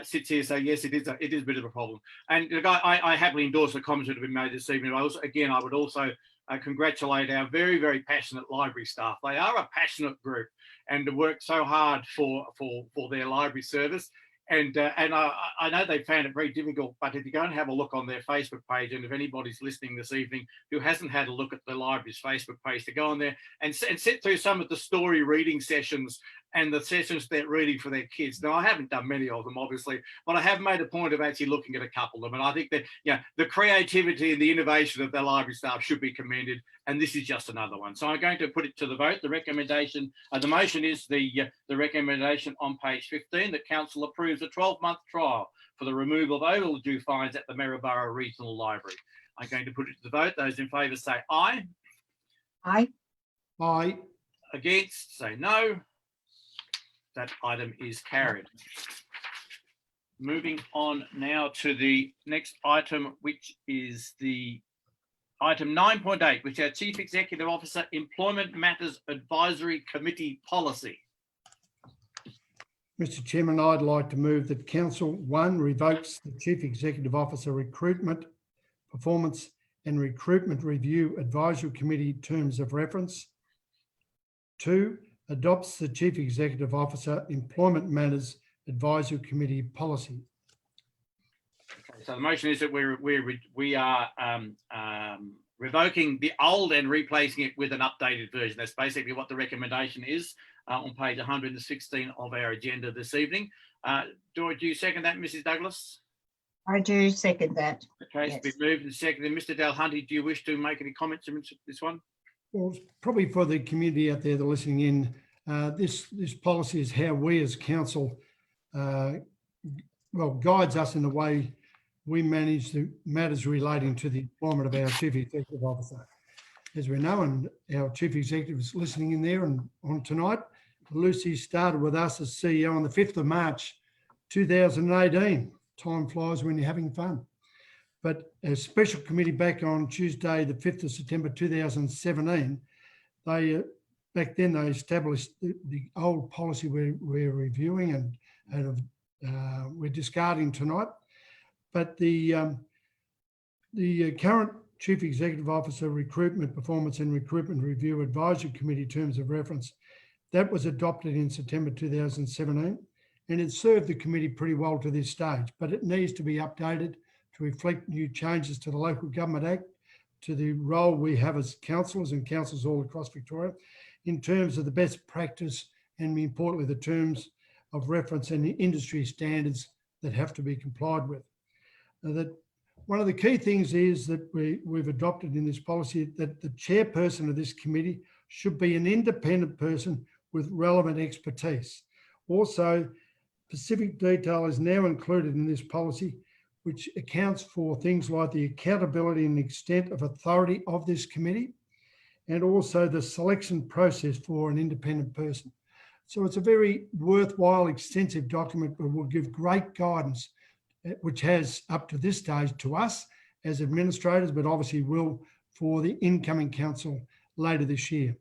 Sits here, so yes, it is a bit of a problem. And look, I happily endorse the comments that have been made this evening. I would also congratulate our very, very passionate library staff. They are a passionate group and work so hard for their library service. And I know they found it very difficult, but if you go and have a look on their Facebook page, and if anybody's listening this evening who hasn't had a look at the library's Facebook page, to go on there and sit through some of the story reading sessions and the sessions they're reading for their kids. Now, I haven't done many of them, obviously, but I have made a point of actually looking at a couple of them. And I think that, the creativity and the innovation of their library staff should be commended. And this is just another one. So I'm going to put it to the vote. The recommendation, the motion is the recommendation on page 15 that council approves a 12-month trial for the removal of overdue fines at the Maryborough Regional Library. I'm going to put it to the vote. Those in favour say aye. Aye. Aye. Against, say no. That item is carried. Moving on now to the next item, which is the item 9.8, which is our Chief Executive Officer Employment Matters Advisory Committee Policy. Mr. Chairman, I'd like to move that Council 1 revokes the Chief Executive Officer Recruitment, Performance and Recruitment Review Advisory Committee Terms of Reference. 2, adopts the Chief Executive Officer Employment Matters Advisory Committee Policy. Okay, so the motion is that we are revoking the old and replacing it with an updated version. That's basically what the recommendation is on page 116 of our agenda this evening. Do you second that, Mrs. Douglas? I do second that. Okay, Yes. it's been moved and seconded. Mr. Delhunty, do you wish to make any comments on this one? Well, probably for the community out there that are listening in, this policy is how we as council, guides us in the way we manage the matters relating to the employment of our Chief Executive Officer. As we know, and our Chief Executive is listening in there and on tonight, Lucy started with us as CEO on the 5th of March 2018. Time flies when you're having fun. But a special committee back on Tuesday, the 5th of September 2017, back then they established the old policy we're reviewing and we're discarding tonight. But the current Chief Executive Officer Recruitment, Performance and Recruitment Review Advisory Committee Terms of Reference, that was adopted in September 2017, and it served the committee pretty well to this stage, but it needs to be updated to reflect new changes to the Local Government Act, to the role we have as councillors and councils all across Victoria, in terms of the best practice and importantly, the terms of reference and the industry standards that have to be complied with. That one of the key things is that we've adopted in this policy that the chairperson of this committee should be an independent person with relevant expertise. Also, specific detail is now included in this policy, which accounts for things like the accountability and extent of authority of this committee, and also the selection process for an independent person. So it's a very worthwhile, extensive document, but will give great guidance, which has up to this stage to us as administrators, but obviously will for the incoming council later this year.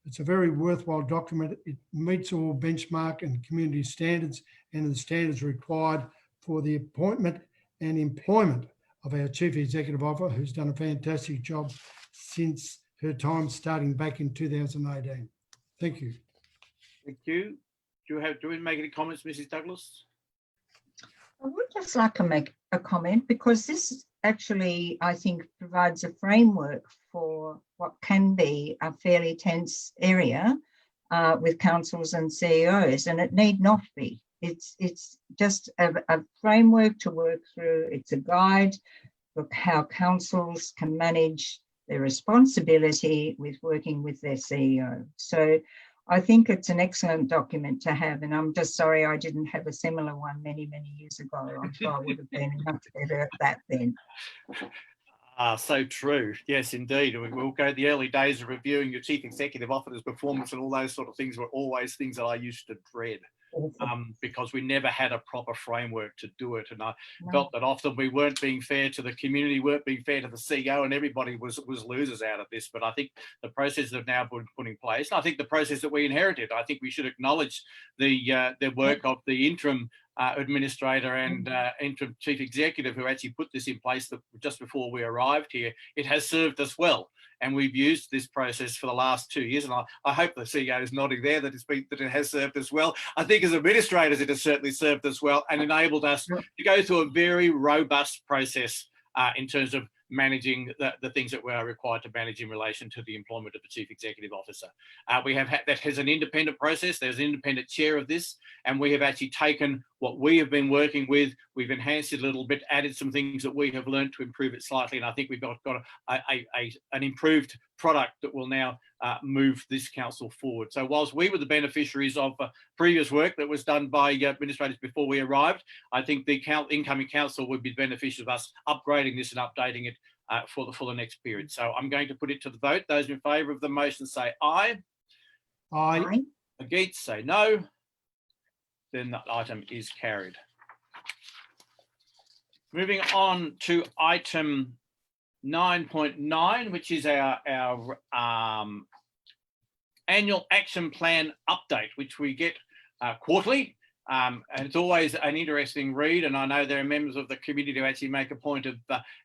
It's a very worthwhile document. It meets all benchmark and community standards and the standards required for the appointment and employment of our Chief Executive Officer, who's done a fantastic job since her time starting back in 2018. Thank you. Thank you. Do we make any comments, Mrs. Douglas? I would just like to make a comment because this actually, I think, provides a framework for what can be a fairly tense area with councils and CEOs, and it need not be. It's just a framework to work through. It's a guide for how councils can manage their responsibility with working with their CEO. So I think it's an excellent document to have, and I'm just sorry I didn't have a similar one many, many years ago. I'm sure I would have been much better at that then. So true. Yes, indeed. We'll go the early days of reviewing your Chief Executive Officer's performance and all those sort of things were always things that I used to dread. Because we never had a proper framework to do it. And I felt that often we weren't being fair to the community, weren't being fair to the CEO, and everybody was losers out of this. But I think the processes have now been put in place. And I think the process that we inherited, I think we should acknowledge the work of the interim administrator and interim chief executive who actually put this in place just before we arrived here. It has served us well. And we've used this process for the last 2 years. And I hope the CEO is nodding there that it has served us well. I think as administrators, it has certainly served us well and enabled us to go through a very robust process in terms of managing the things that we are required to manage in relation to the employment of the Chief Executive Officer. We have had that has an independent process. There's an independent chair of this, and we have actually taken what we have been working with, we've enhanced it a little bit, added some things that we have learned to improve it slightly, and I think we've got an improved product that will now move this council forward. So whilst we were the beneficiaries of previous work that was done by administrators before we arrived, I think the incoming council would be beneficial of us upgrading this and updating it for the next period. So I'm going to put it to the vote. Those in favour of the motion say aye. Aye. Against say no. Then that item is carried. Moving on to item 9.9, which is our annual action plan update, which we get quarterly. And it's always an interesting read, and I know there are members of the community who actually make a point of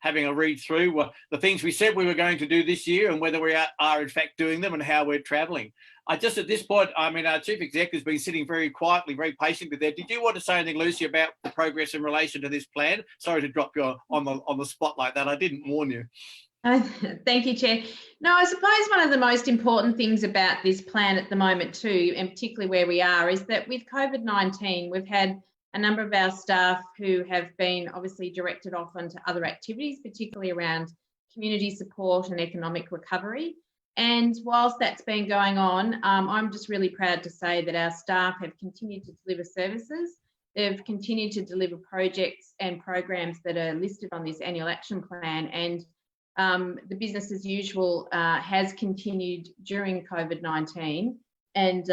having a read through the things we said we were going to do this year and whether we are in fact doing them and how we're travelling. Just at this point, I mean, our Chief Executive has been sitting very quietly, very patiently there. Did you want to say anything, Lucy, about the progress in relation to this plan? Sorry to drop you on the spot like that. I didn't warn you. Thank you, Chair. No, I suppose one of the most important things about this plan at the moment too, and particularly where we are, is that with COVID-19, we've had a number of our staff who have been obviously directed off into other activities, particularly around community support and economic recovery. And whilst that's been going on, I'm just really proud to say that our staff have continued to deliver services. They've continued to deliver projects and programs that are listed on this annual action plan, and the business as usual has continued during COVID-19, and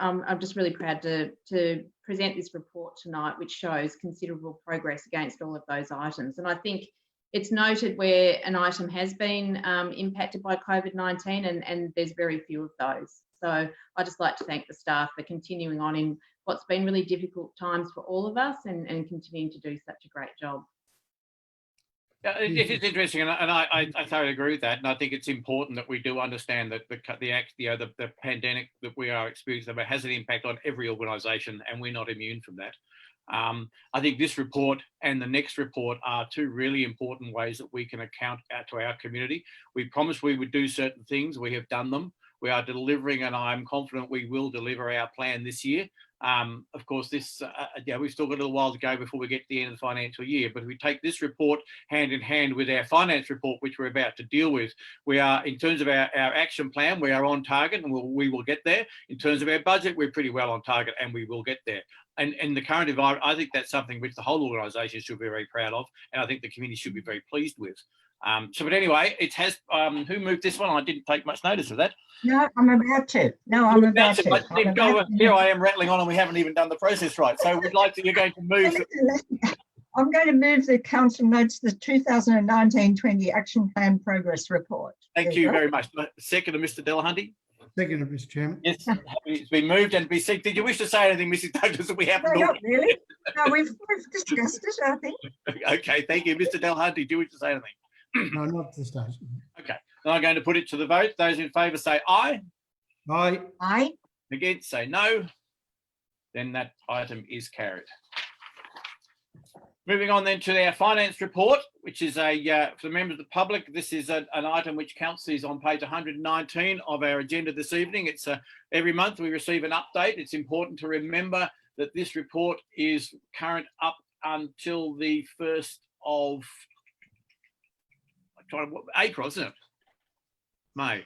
I'm just really proud to present this report tonight, which shows considerable progress against all of those items. And I think it's noted where an item has been impacted by COVID-19, and there's very few of those. So I'd just like to thank the staff for continuing on in what's been really difficult times for all of us, and continuing to do such a great job. Yeah, it is interesting, and I thoroughly agree with that. And I think it's important that we do understand that the pandemic that we are experiencing has an impact on every organisation, and we're not immune from that. I think this report and the next report are two really important ways that we can account out to our community. We promised we would do certain things. We have done them. We are delivering, and I'm confident we will deliver our plan this year. Of course, this we've still got a little while to go before we get to the end of the financial year. But if we take this report hand in hand with our finance report, which we're about to deal with, we are, in terms of our action plan, we are on target, and we will get there. In terms of our budget, we're pretty well on target, and we will get there. And in the current environment, I think that's something which the whole organisation should be very proud of, and I think the community should be very pleased with. But anyway, it has. Who moved this one? I didn't take much notice of that. No, I'm about to. Here I am rattling on, and we haven't even done the process right. So we'd like to. You're going to move. I'm going to move the council notes the 2019-20 Action Plan Progress Report. Thank you very much. Second to Mr. Delahunty. Second, Mr. Chairman. Yes, it's been moved and be said. Did you wish to say anything, Mrs. Douglas, that we haven't? No, not really. No, we've discussed it, I think. Okay, thank you. Mr. Delahunty, do you wish to say anything? No, not at this stage. Okay, then I'm going to put it to the vote. Those in favour say aye. Aye. Aye. Against say no. Then that item is carried. Moving on then to our finance report, which is for the members of the public. This is an item which council is on page 119 of our agenda this evening. It's every month we receive an update. It's important to remember that this report is current up until the 1st of April, isn't it? May.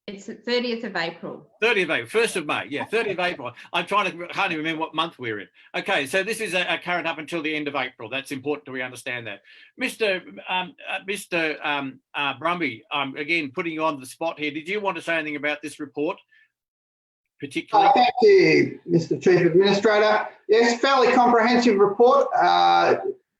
It's the 30th of April. 30th of April, 1st of May. Yeah, 30th of April. I can't even remember what month we're in. Okay, so this is a current up until the end of April. That's important that we understand that. Mr. Brumby, again, putting you on the spot here. Did you want to say anything about this report? Particularly? Thank you, Mr. Chief Administrator. Yes, fairly comprehensive report.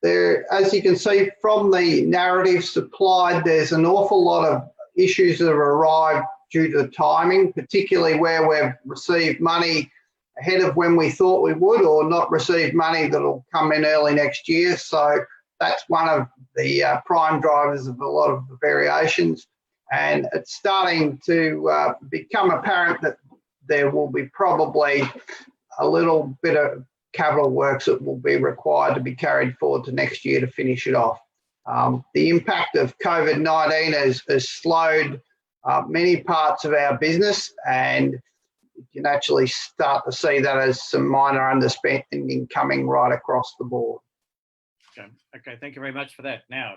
There, as you can see from the narrative supplied, there's an awful lot of issues that have arrived due to timing, particularly where we've received money ahead of when we thought we would, or not received money that'll come in early next year. So that's one of the prime drivers of a lot of the variations. And it's starting to become apparent that there will be probably a little bit of capital works that will be required to be carried forward to next year to finish it off. The impact of COVID-19 has slowed many parts of our business, and you can actually start to see that as some minor underspending coming right across the board. Okay, thank you very much for that. Now,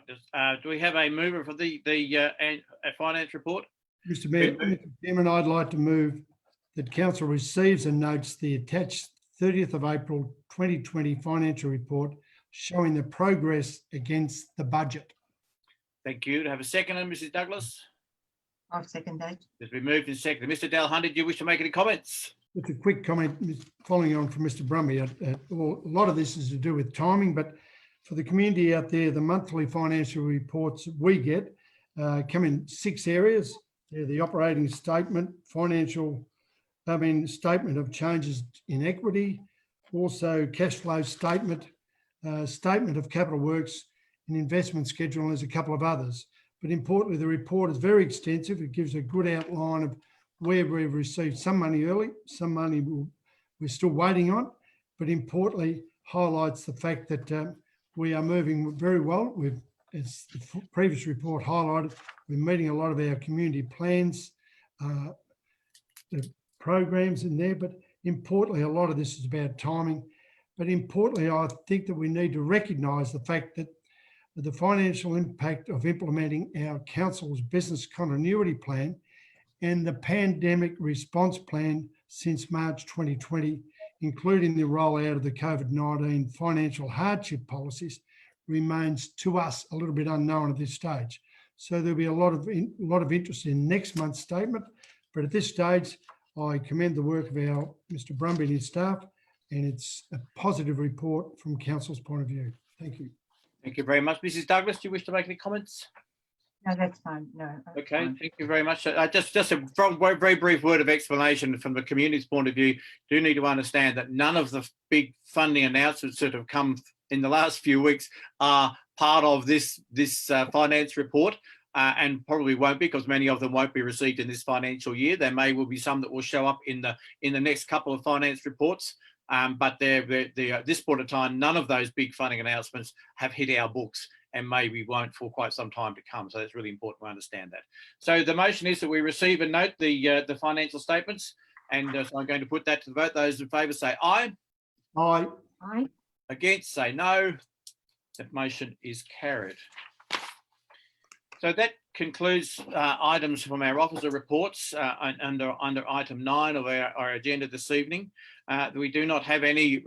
do we have a mover for the finance report? Mr. Mayor, Mr. Chairman, I'd like to move that council receives and notes the attached 30th of April 2020 financial report showing the progress against the budget. Thank you. To have a second, Mrs. Douglas? I'll second that. It's been moved and seconded. Mr. Delahunt, do you wish to make any comments? Just a quick comment following on from Mr. Brumby. A lot of this is to do with timing, but for the community out there, the monthly financial reports we get come in 6 areas. They're the operating statement, statement of changes in equity, also cash flow statement, statement of capital works, and investment schedule, and there's a couple of others. But importantly, the report is very extensive. It gives a good outline of where we've received some money early, some money we're still waiting on, but importantly highlights the fact that we are moving very well. As the previous report highlighted, we're meeting a lot of our community plans, the programs in there, but importantly, a lot of this is about timing. But importantly, I think that we need to recognise the fact that the financial impact of implementing our council's business continuity plan and the pandemic response plan since March 2020, including the rollout of the COVID-19 financial hardship policies, remains to us a little bit unknown at this stage. So there'll be a lot of interest in next month's statement, but at this stage, I commend the work of our Mr. Brumby and his staff, and it's a positive report from council's point of view. Thank you. Thank you very much. Mrs. Douglas, do you wish to make any comments? No, that's fine. No. Okay, fine. thank you very much. Just a very brief word of explanation from the community's point of view. Do need to understand that none of the big funding announcements that have come in the last few weeks are part of this finance report, and probably won't be, because many of them won't be received in this financial year. There will be some that will show up in the next couple of finance reports. But this point of time, none of those big funding announcements have hit our books, and maybe won't for quite some time to come. So it's really important to understand that. So the motion is that we receive and note the financial statements, and so I'm going to put that to the vote. Those in favour say aye. Aye. Aye. Against say no. That motion is carried. So that concludes items from our officer reports under item 9 of our agenda this evening. We do not have any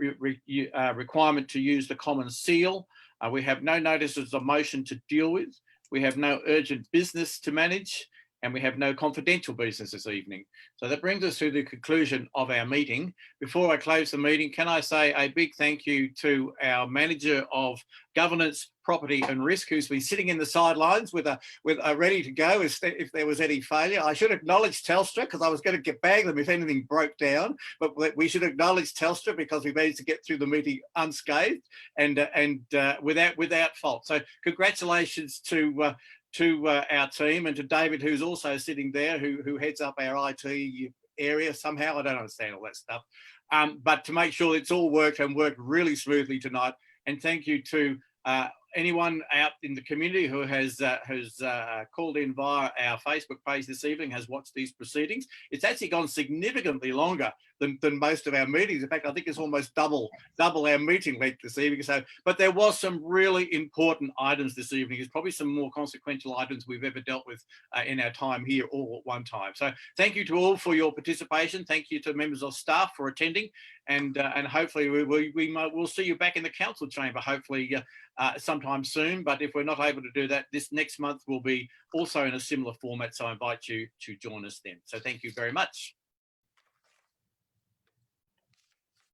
requirement to use the common seal. We have no notices of motion to deal with. We have no urgent business to manage, and we have no confidential business this evening. So that brings us to the conclusion of our meeting. Before I close the meeting, can I say a big thank you to our Manager of Governance, Property and Risk, who's been sitting in the sidelines with a ready to go if there was any failure. I should acknowledge Telstra, because I was going to bag them if anything broke down, but we should acknowledge Telstra because we managed to get through the meeting unscathed and without fault. So congratulations to our team, and to David, who's also sitting there, who heads up our IT area somehow. I don't understand all that stuff, but to make sure it's all worked really smoothly tonight. And thank you to anyone out in the community who has called in via our Facebook page this evening, has watched these proceedings. It's actually gone significantly longer than most of our meetings. In fact, I think it's almost double our meeting length this evening. So, but there was some really important items this evening. It's probably some more consequential items we've ever dealt with in our time here all at one time. So thank you to all for your participation. Thank you to members of staff for attending, and hopefully we'll see you back in the council chamber, hopefully sometime soon. But if we're not able to do that, this next month will be also in a similar format. So I invite you to join us then. So thank you very much.